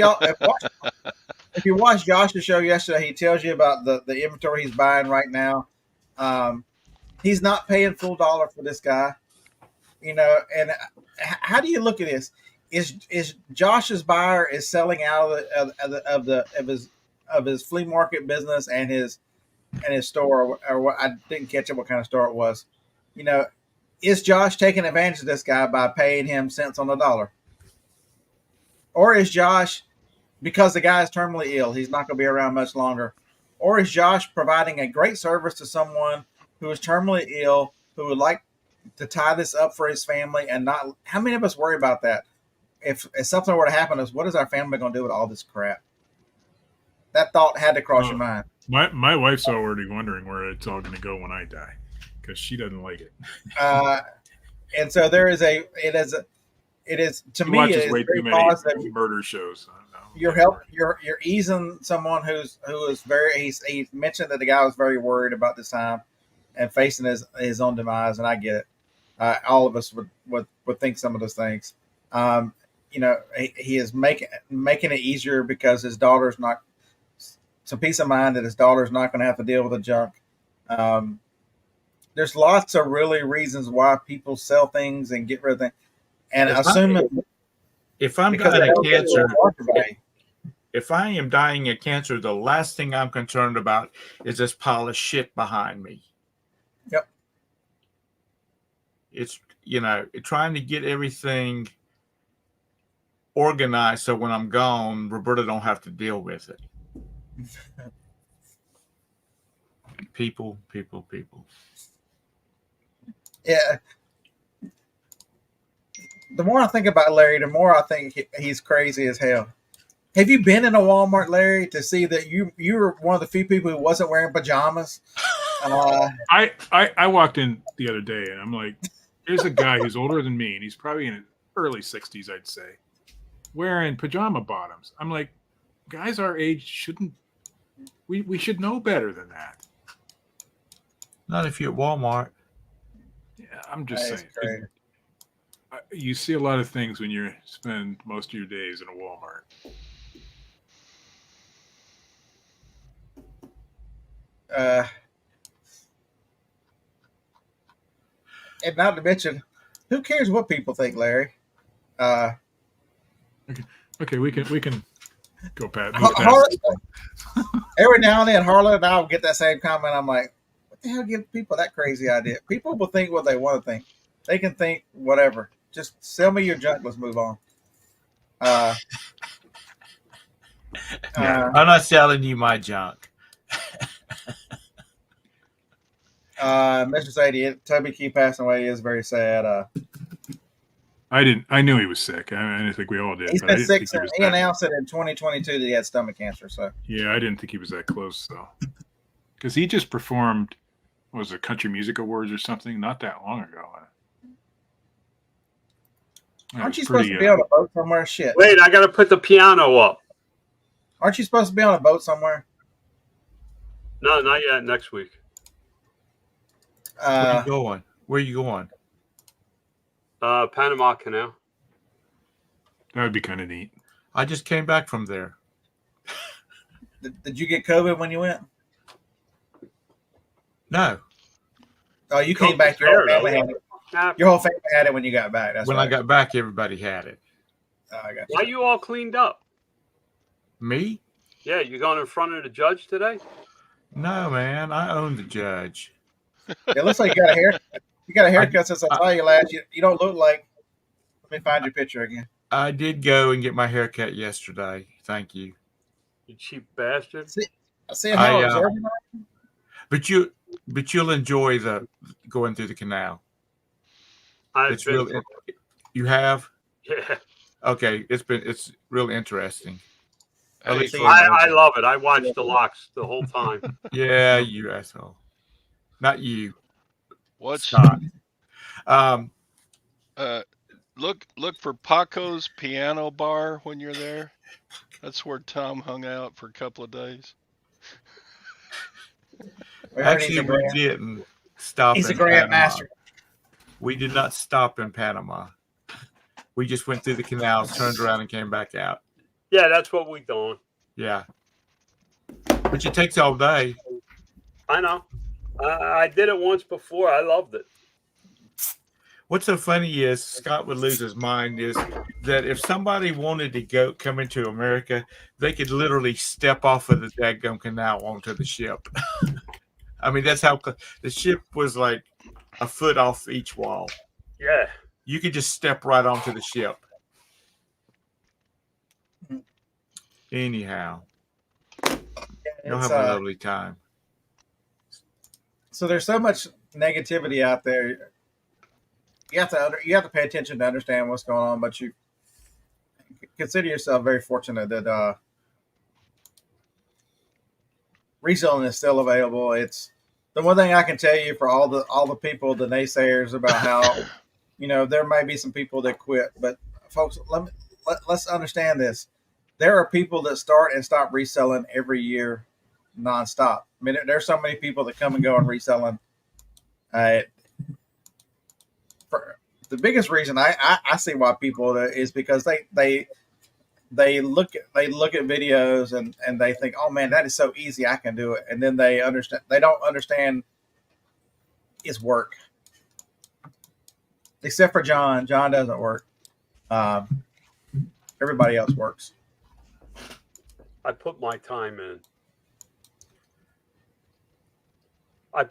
you watched Josh's show yesterday, he tells you about the inventory he's buying right now. He's not paying full dollar for this guy, you know. And how do you look at this? Is Josh's buyer is selling out of his flea market business and his in his store, or what, I didn't catch up what kind of store it was. You know, is Josh taking advantage of this guy by paying him cents on the dollar? Or is Josh, because the guy is terminally ill, he's not going to be around much longer? Or is Josh providing a great service to someone who is terminally ill, who would like to tie this up for his family and not? How many of us worry about that? If something were to happen to us, what is our family going to do with all this crap? That thought had to cross your mind. My wife's already wondering where it's all going to go when I die, because she doesn't like it. And so there is it is to She me watches it is way very too many positive. murder shows. You're easing someone who is very. He mentioned that the guy was very worried about this time and facing his own demise, and I get it. All of us would think some of those things. You know, he is making it easier because his daughter's not. Some peace of mind that his daughter's not going to have to deal with the junk. There's lots of really reasons why people sell things and get rid of things. And if I'm dying of cancer, if I am dying of cancer, the last thing I'm concerned about is this pile of shit behind me. Yep. It's, trying to get everything organized so when I'm gone, Roberta don't have to deal with it. People. Yeah. The more I think about Larry, the more I think he's crazy as hell. Have you been in a Walmart, Larry, to see that you were one of the few people who wasn't wearing pajamas? I walked in the other day and I'm like, there's a guy who's older than me and he's probably in his early 60s, I'd say, wearing pajama bottoms. I'm like, guys our age shouldn't. We should know better than that. Not if you're at Walmart. Yeah, I'm just saying. You see a lot of things when you spend most of your days in a Walmart. And not to mention, who cares what people think, Larry? Okay, we can go past. Every now and then, Harlan and I will get that same comment. I'm like, what the hell gives people that crazy idea? People will think what they want to think. They can think whatever. Just sell me your junk. Let's move on. I'm not selling you my junk. Mr. Sadie, Toby Key passing away is very sad. I knew he was sick. I think we all did. He's been sick since he announced it in 2022 that he had stomach cancer. So yeah, I didn't think he was that close though, because he just performed, what was it, Country Music Awards or something not that long ago. Aren't you supposed to be on a boat somewhere? Shit. Wait, I got to put the piano up. Aren't you supposed to be on a boat somewhere? No, not yet. Next week. Where are you going? Where are you going? Panama Canal. That would be kind of neat. I just came back from there. Did you get COVID when you went? No. Oh, you came back. Your whole family had it. Your whole family had it when you got back. That's when right. I got back, everybody had it. I got you. Why you all cleaned up? Me? Yeah, you going in front of the judge today? No, man. I own the judge. It looks like you got a hair. You got a haircut since I saw you last. You don't look like. Let me find your picture again. I did go and get my haircut yesterday. Thank you. You cheap bastard. See how observant I am? But you'll enjoy the going through the canal. It's real. You have? Yeah. Okay. It's real interesting. I love it. I watched the locks the whole time. Yeah, you asshole. Not you. What's Scott. Look for Paco's Piano Bar when you're there. That's where Tom hung out for a couple of days. Actually, we didn't stop. He's a grand master. We did not stop in Panama. We just went through the canals, turned around, and came back out. Yeah, that's what we doing. Yeah. But it takes all day. I know. I did it once before. I loved it. What's so funny is Scott would lose his mind is that if somebody wanted to come into America, they could literally step off of the daggum canal onto the ship. I mean, that's how the ship was like a foot off each wall. Yeah. You could just step right onto the ship. Anyhow, you'll have a lovely time. So there's so much negativity out there. You have to pay attention to understand what's going on, but you consider yourself very fortunate that reselling is still available. It's the one thing I can tell you for all the people, the naysayers about how there may be some people that quit, but folks, let's understand this. There are people that start and stop reselling every year, nonstop. I mean, there's so many people that come and go on reselling. For the biggest reason I see why people is because they look at videos and they think, oh man, that is so easy, I can do it, and then they don't understand it's work. Except for John doesn't work. Everybody else works. I put my time in. And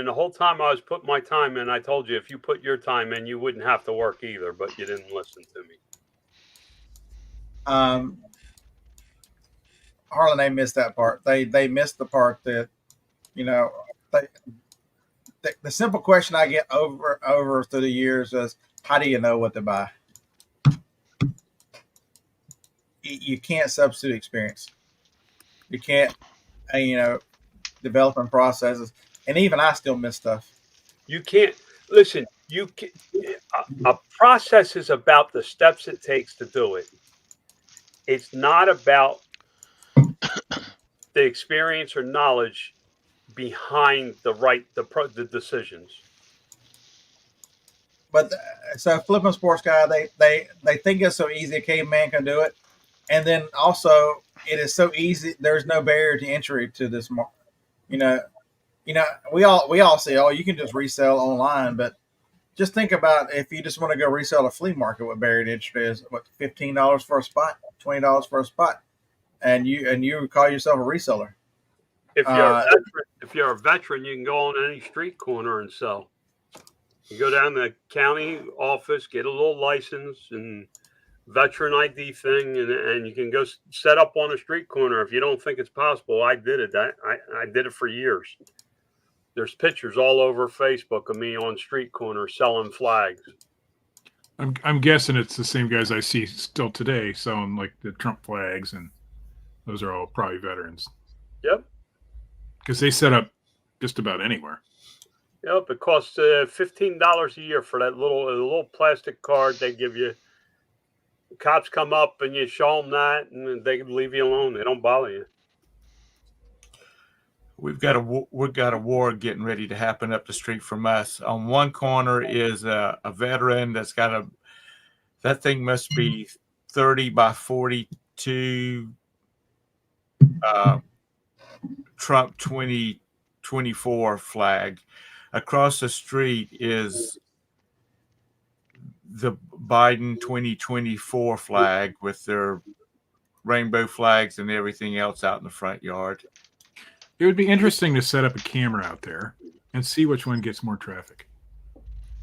the whole time I was putting my time in, I told you if you put your time in, you wouldn't have to work either, but you didn't listen to me. Harlan, they missed that part. They missed the part that, the simple question I get over through the years is, how do you know what to buy? You can't substitute experience. You can't, developing processes, and even I still miss stuff. You can't listen. A process is about the steps it takes to do it. It's not about the experience or knowledge behind the decisions. But so flipping sports guy, they think it's so easy a caveman can do it, and then also it is so easy. There's no barrier to entry to this. We all say, oh, you can just resell online, but just think about if you just want to go resell a flea market, what barrier to entry is. What, $15 for a spot, $20 for a spot, and you call yourself a reseller. If you're a veteran, you can go on any street corner and sell. You go down to the county office, get a little license and veteran ID thing, and you can go set up on a street corner. If you don't think it's possible, I did it. I did it for years. There's pictures all over Facebook of me on street corners selling flags. I'm guessing it's the same guys I see still today selling like the Trump flags, and those are all probably veterans. Yep. Because they set up just about anywhere. Yep. It costs $15 a year for that little plastic card they give you. The cops come up and you show them that, and they leave you alone. They don't bother you. We've got a war getting ready to happen up the street from us. On one corner is a veteran that's got that thing must be 30 by 42 Trump 2024 flag. Across the street is the Biden 2024 flag with their rainbow flags and everything else out in the front yard. It would be interesting to set up a camera out there and see which one gets more traffic.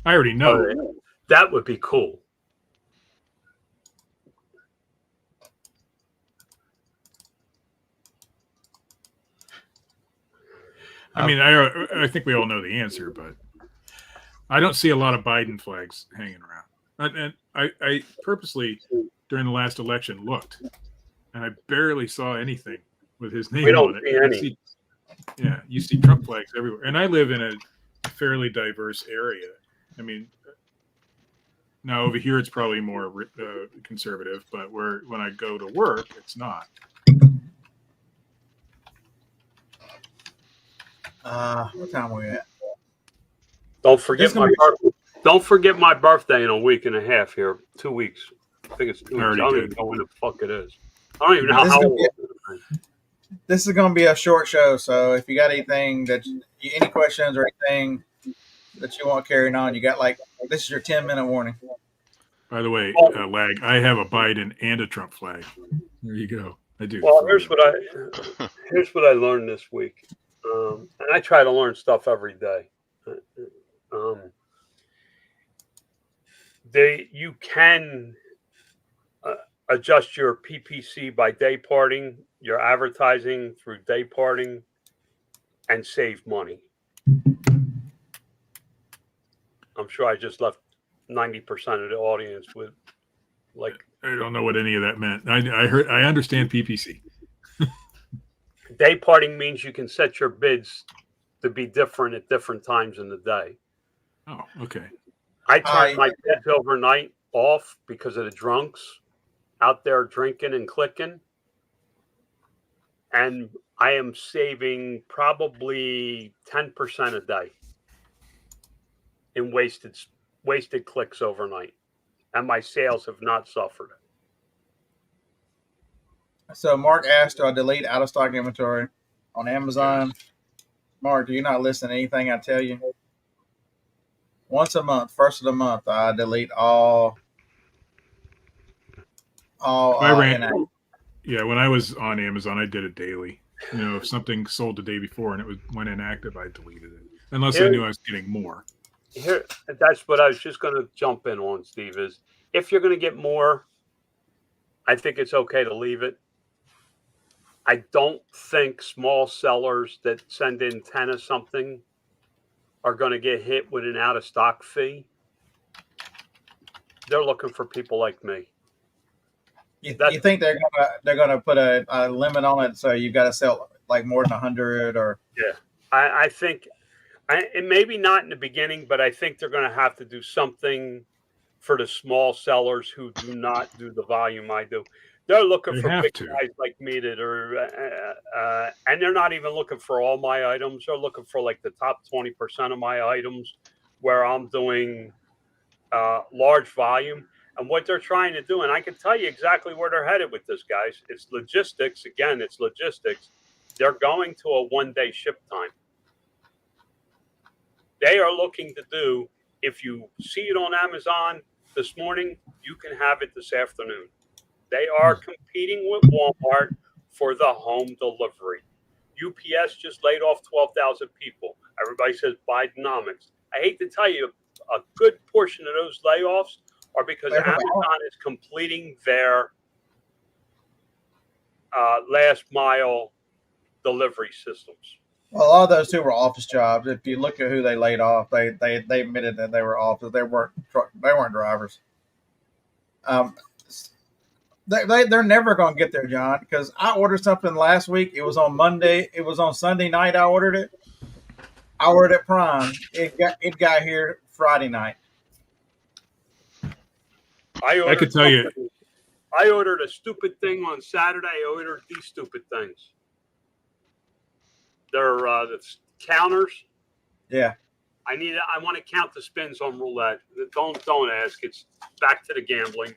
I already know. That would be cool. I mean, I think we all know the answer, but I don't see a lot of Biden flags hanging around. And I purposely, during the last election, looked, and I barely saw anything with his name on it. You see Trump flags everywhere. And I live in a fairly diverse area. I mean, now over here it's probably more conservative, but when I go to work, it's not. What time are we at? Don't forget my birthday in a week and a half here. 2 weeks. I think it's 2 weeks. I don't even know when the fuck it is. I don't even know how old it is. This is going to be a short show, so if you got anything any questions or anything that you want carrying on, you got this is your 10-minute warning. By the way, Lag, I have a Biden and a Trump flag. There you go. I do. Well, here's what I learned this week. And I try to learn stuff every day. You can adjust your PPC by day parting, your advertising through day parting, and save money. I'm sure I just left 90% of the audience with like. I don't know what any of that meant. I understand PPC. Day parting means you can set your bids to be different at different times in the day. Oh, okay. I turn my bids overnight off because of the drunks out there drinking and clicking. And I am saving probably 10% a day in wasted clicks overnight. And my sales have not suffered. So Mark asked, do I delete out of stock inventory on Amazon? Mark, do you not listen to anything I tell you? Once a month, first of the month, I delete all. Yeah, when I was on Amazon, I did it daily. You know, if something sold the day before and it went inactive, I deleted it. Unless I knew I was getting more. Here, that's what I was just going to jump in on, Steve, is if you're going to get more, I think it's okay to leave it. I don't think small sellers that send in 10 of something are going to get hit with an out of stock fee. They're looking for people like me. You think they're gonna put a limit on it, so you've got to sell like more than 100 or? Yeah, I think, and maybe not in the beginning, but I think they're going to have to do something for the small sellers who do not do the volume I do. They're looking for big guys like me that are, and they're not even looking for all my items. They're looking for like the top 20% of my items where I'm doing large volume. And what they're trying to do, and I can tell you exactly where they're headed with this, guys. It's logistics. Again, it's logistics. They're going to a one-day ship time. They are looking to do, if you see it on Amazon this morning, you can have it this afternoon. They are competing with Walmart for the home delivery. UPS just laid off 12,000 people. Everybody says Bidenomics. I hate to tell you, a good portion of those layoffs are because Amazon is completing their last mile delivery systems. Well, a lot of those two were office jobs. If you look at who they laid off, they admitted that they were office. They weren't drivers. They're never going to get there, John, because I ordered something last week. It was on Monday. It was on Sunday night. I ordered it. I ordered it Prime. It got here Friday night. I could tell you. I ordered a stupid thing on Saturday. I ordered these stupid things. They're the counters. Yeah. I want to count the spins on roulette. Don't ask. It's back to the gambling.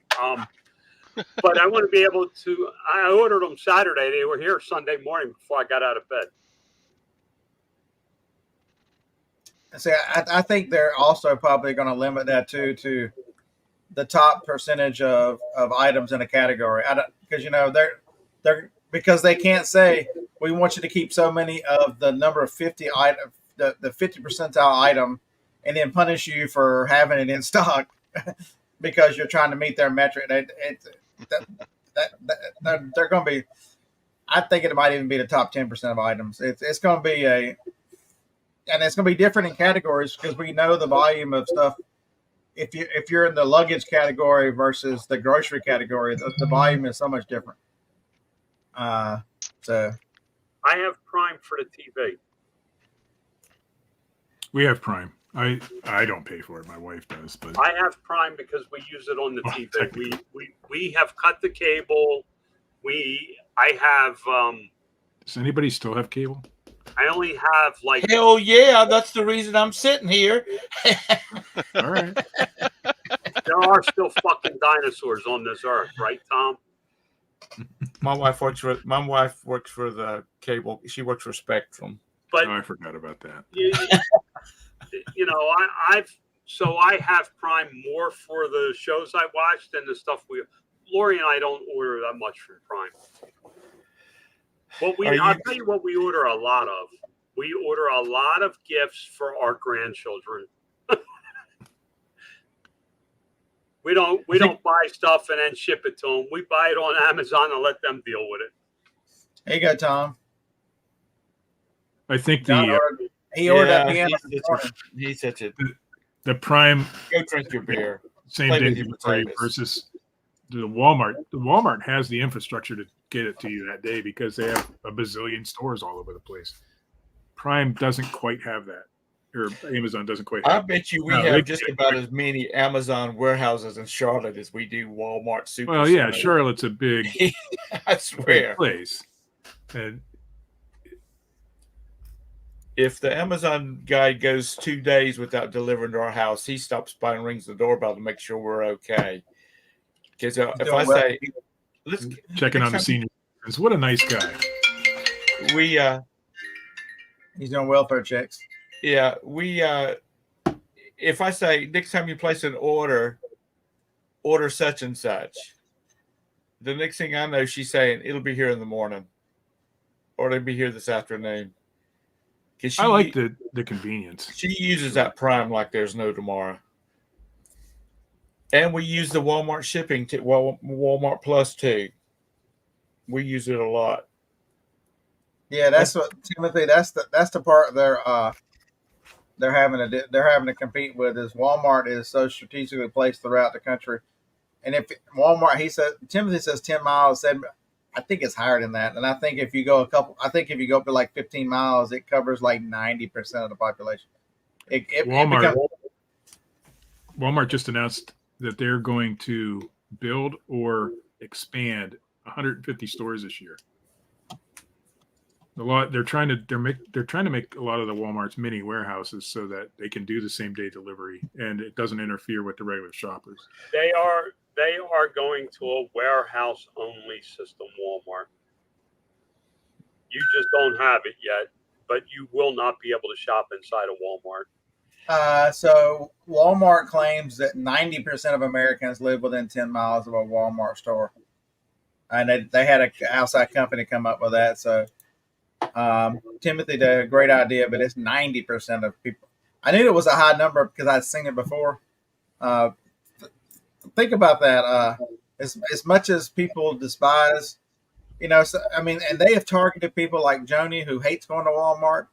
But I want to be able to. I ordered them Saturday. They were here Sunday morning before I got out of bed. See, I think they're also probably going to limit that too to the top percentage of items in a category. Because they're because they can't say we want you to keep so many of the number of 50 item, the 50 percentile item, and then punish you for having it in stock because you're trying to meet their metric. They're going to be. I think it might even be the top 10% of items. It's going to be and it's going to be different in categories because we know the volume of stuff. If you're in the luggage category versus the grocery category, the volume is so much different. So I have Prime for the TV. We have Prime. I don't pay for it. My wife does, but I have Prime because we use it on the TV. We have cut the cable. I have. Does anybody still have cable? I only have like. Hell yeah! That's the reason I'm sitting here. All right. There are still fucking dinosaurs on this earth, right, Tom? My wife works for the cable. She works for Spectrum. But I forgot about that. I have Prime more for the shows I watch than the stuff Lori and I don't order that much from Prime. I'll tell you what we order a lot of. We order a lot of gifts for our grandchildren. We don't buy stuff and then ship it to them. We buy it on Amazon and let them deal with it. There you go, Tom. I think John ordered, he ordered that piano this morning. He's such a. the Prime Go drink your beer. same Play day with your delivery potatoes. versus the Walmart. The Walmart has the infrastructure to get it to you that day because they have a bazillion stores all over the place. Prime doesn't quite have that, or Amazon doesn't quite I have bet you we No, have they- just about as many Amazon warehouses in Charlotte as we do Walmart super. Well, yeah, Charlotte's a big, I big swear. place. And If the Amazon guy goes 2 days without delivering to our house, he stops by and rings the doorbell to make sure we're okay. Because if doing I well. say, let's checking on the next time seniors. What a nice guy. we He's doing welfare checks. yeah, we if I say next time you place an order such and such, the next thing I know, she's saying it'll be here in the morning, or it'll be here this afternoon. Because I like the convenience. she uses that Prime like there's no tomorrow, and we use the Walmart shipping to Walmart Plus too. We use it a lot. Yeah, that's what Timothy. That's the part they're having to compete with is Walmart is so strategically placed throughout the country, and if Walmart, Timothy says 10 miles, I think it's higher than that, and I think if you go up to like 15 miles, it covers like 90% of the population. Walmart just announced that they're going to build or expand 150 stores this year. They're trying to make a lot of the Walmart's mini warehouses so that they can do the same day delivery and it doesn't interfere with the regular shoppers. They are going to a warehouse only system, Walmart. You just don't have it yet, but you will not be able to shop inside of Walmart. So Walmart claims that 90% of Americans live within 10 miles of a Walmart store, and they had an outside company come up with that. So Timothy did a great idea, but it's 90% of people. I knew it was a high number because I'd seen it before. Think about that. As much as people despise, and they have targeted people like Joni who hates going to Walmart,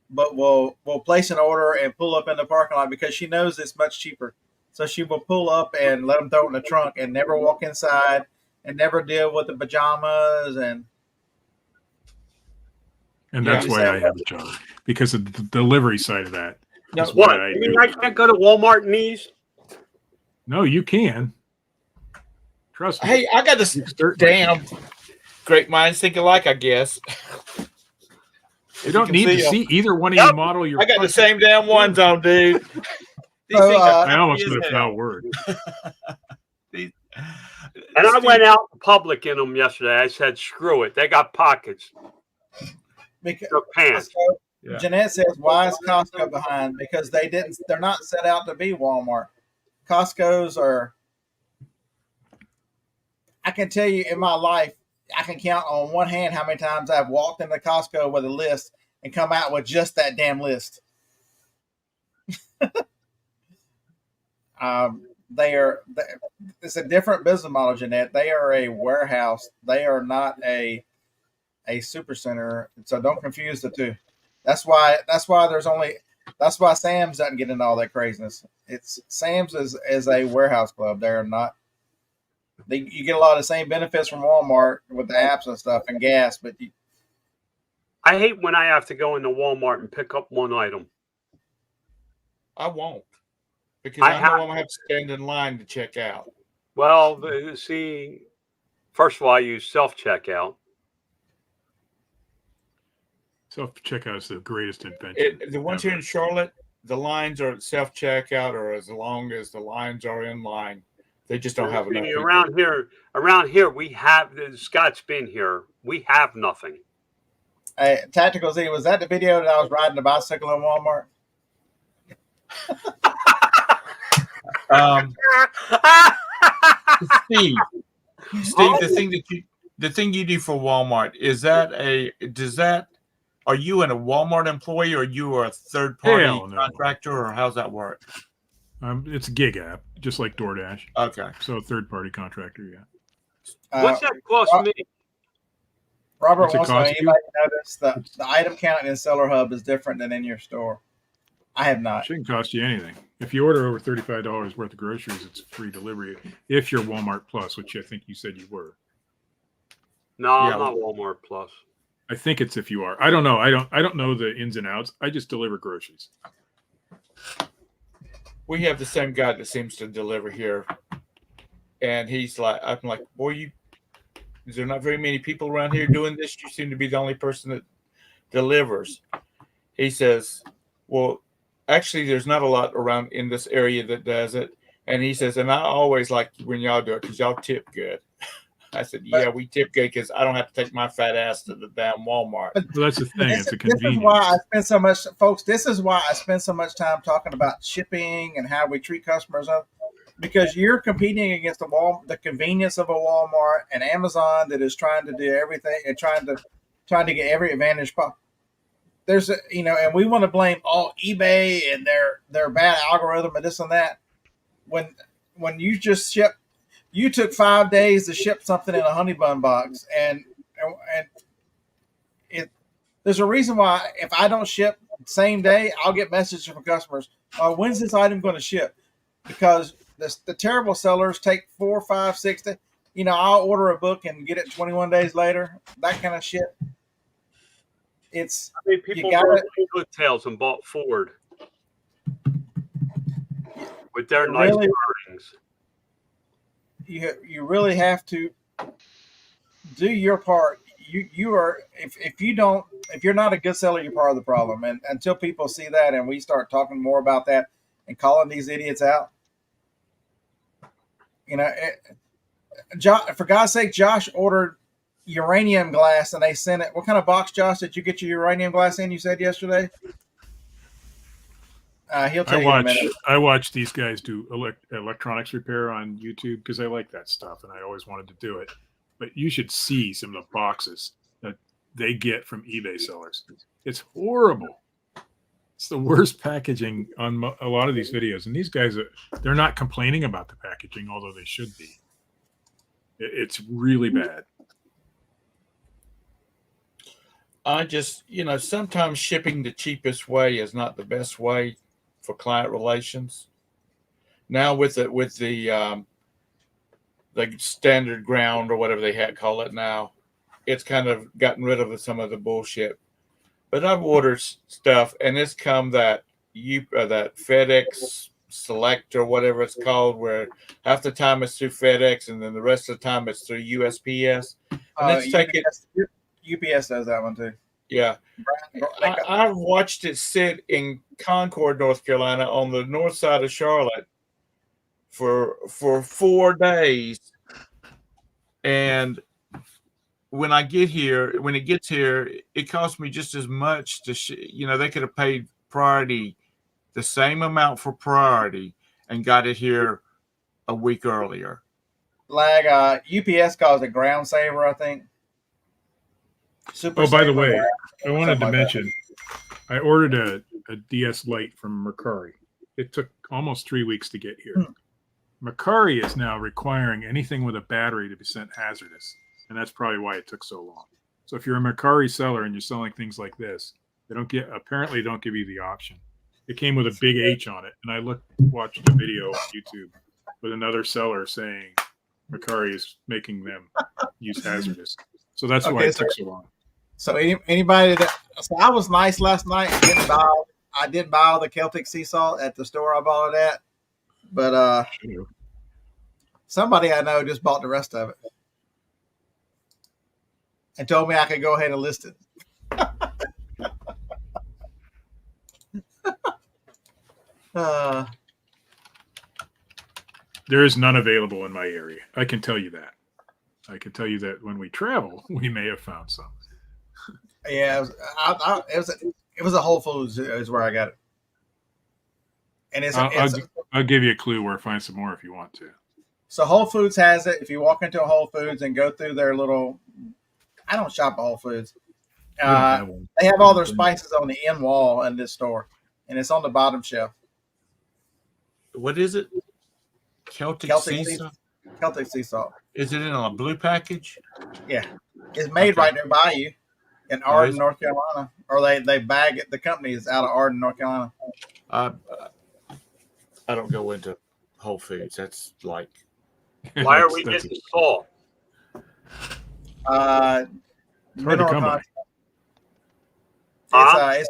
but will place an order and pull up in the parking lot because she knows it's much cheaper. So she will pull up and let them throw it in the trunk and never walk inside and never deal with the pajamas and that's why I have a job, because of the delivery side of that. Now, what? I mean, I can't go to Walmart and these? No, you can. Trust me. Hey, I got this damn great minds think alike, I guess. You don't need to see either one of you model your. I got the same damn ones on, dude. I almost would have found word. And I went out in public in them yesterday. I said, screw it. They got pockets. Because pants. Yeah. Jeanette says, why is Costco behind? Because they're not set out to be Walmart. Costco's are, I can tell you in my life, I can count on one hand how many times I've walked into Costco with a list and come out with just that damn list. It's a different business model, Jeanette. They are a warehouse. They are not a super center. So don't confuse the two. That's why Sam's doesn't get into all that craziness. Sam's is a warehouse club. They're not. You get a lot of the same benefits from Walmart with the apps and stuff and gas, but I hate when I have to go into Walmart and pick up one item. I won't, because I know I'm gonna have to stand in line to check out. Well, see, first of all, I use self-checkout. Self-checkout is the greatest invention. The ones here in Charlotte, the lines are self-checkout, or as long as the lines are in line, they just don't have enough. Around here, we have. Scott's been here. We have nothing. Hey, Tactical Z, was that the video that I was riding a bicycle in Walmart? Steve, the thing you do for Walmart, does that Are you a Walmart employee, or you are a third-party Hell no. contractor, or how's that work? It's a gig app, just like DoorDash. Okay. So third-party contractor, yeah. What's that cost me? Robert What's it wants to know, cost you? anybody notice the item count in Seller Hub is different than in your store? I have not. Shouldn't cost you anything. If you order over $35 worth of groceries, it's free delivery. If you're Walmart Plus, which I think you said you were. No, Yeah. I'm not Walmart Plus. I think it's if you are. I don't know. I don't know the ins and outs. I just deliver groceries. We have the same guy that seems to deliver here, and he's like, I'm like, boy, is there not very many people around here doing this? You seem to be the only person that delivers. He says, well, actually, there's not a lot around in this area that does it. And he says, and I always like when y'all do it because y'all tip good. I said, yeah, we tip good because I don't have to take my fat ass to the damn Walmart. Well, that's the thing. It's a This is convenience. why I spend so much, folks. This is why I spend so much time talking about shipping and how we treat customers, because you're competing against the convenience of a Walmart and Amazon that is trying to do everything and trying to get every advantage possible. There's and we want to blame all eBay and their bad algorithm and this and that. When you just you took 5 days to ship something in a honey bun box, and there's a reason why if I don't ship same day, I'll get messages from customers. When's this item going to ship? Because the terrible sellers take 4, 5, 6 days. I'll order a book and get it 21 days later. That kind of shit. It's I mean, people gotta- rode coattails and bought Ford with their nice Really? earnings. You really have to do your part. You are if you're not a good seller, you're part of the problem. And until people see that and we start talking more about that and calling these idiots out, for God's sake, Josh ordered uranium glass and they sent it. What kind of box, Josh, did you get your uranium glass in? You said yesterday. He'll tell you in a minute. I watch these guys do electronics repair on YouTube because I like that stuff and I always wanted to do it. But you should see some of the boxes that they get from eBay sellers. It's horrible. It's the worst packaging on a lot of these videos. And these guys, they're not complaining about the packaging, although they should be. It's really bad. I just, sometimes shipping the cheapest way is not the best way for client relations. Now with the standard ground or whatever they call it now, it's kind of gotten rid of some of the bullshit. But I've ordered stuff and it's come that FedEx Select or whatever it's called, where half the time it's through FedEx and then the rest of the time it's through USPS. And it's taken. UPS does that one too. Yeah. I've watched it sit in Concord, North Carolina on the north side of Charlotte for 4 days. And when it gets here, it costs me just as much to, they could have paid priority, the same amount for priority and got it here a week earlier. Like UPS calls it ground saver, I think. By the way, I wanted to mention, I ordered a DS Lite from Mercari. It took almost 3 weeks to get here. Mercari is now requiring anything with a battery to be sent hazardous, and that's probably why it took so long. So if you're a Mercari seller and you're selling things like this, they don't give you the option. It came with a big H on it, and I watched a video on YouTube with another seller saying Mercari is making them use hazardous. So that's why it took so long. So anybody so I was nice last night. I did buy all the Celtic sea salt at the store I bought it at, but somebody I know just bought the rest of it and told me I could go ahead and list it. There is none available in my area. I can tell you that. I can tell you that when we travel, we may have found some. Yeah, it was a Whole Foods is where I got it, and I'll give you a clue where to find some more if you want to. So Whole Foods has it. If you walk into a Whole Foods and go through their little, I don't shop at Whole Foods, They have all their spices on the end wall in this store, and it's on the bottom shelf. What is it? Celtic sea salt? Celtic sea salt. Is it in a blue package? Yeah, it's made Okay. right there by you in Oh, Arden, is it? North Carolina, or they bag it. The company is out of Arden, North Carolina. I don't go into Whole Foods. That's like Why are we getting salt? Mineral come by. content.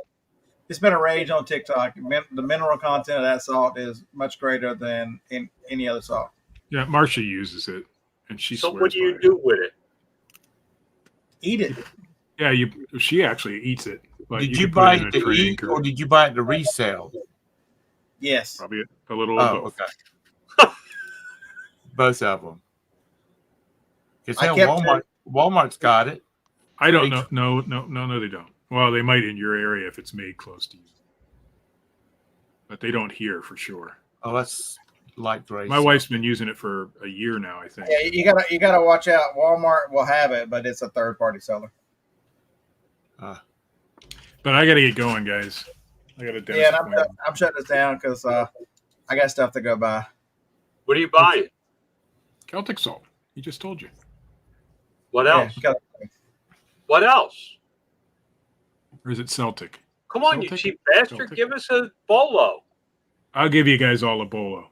It's been a rage on TikTok. The mineral content of that salt is much greater than in any other salt. Yeah, Marcia uses it, and she So swears what do you by it. do with it? Eat it. Yeah, she actually eats it. But did you you can put buy it in it a to drink eat or did you buy it to resell? Yes. probably a little of Oh, both. okay. Both of them. Because I kept Walmart's got it. I don't know. No, they don't. Well, they might in your area if it's made close to you, but they don't here for sure. Oh, that's like Grace. My wife's been using it for a year now, I think. Yeah, you gotta watch out. Walmart will have it, but it's a third party seller. But I got to get going, guys. I got a dentist Yeah, and appointment. I'm shutting this down because I got stuff to go by. What are you buying? Celtic salt. He just told you. What Yeah, else? gotta- What else? Or is it Celtic? Come on, you Celtic? cheap bastard! Celtic? Give us a bolo. I'll give you guys all a bolo.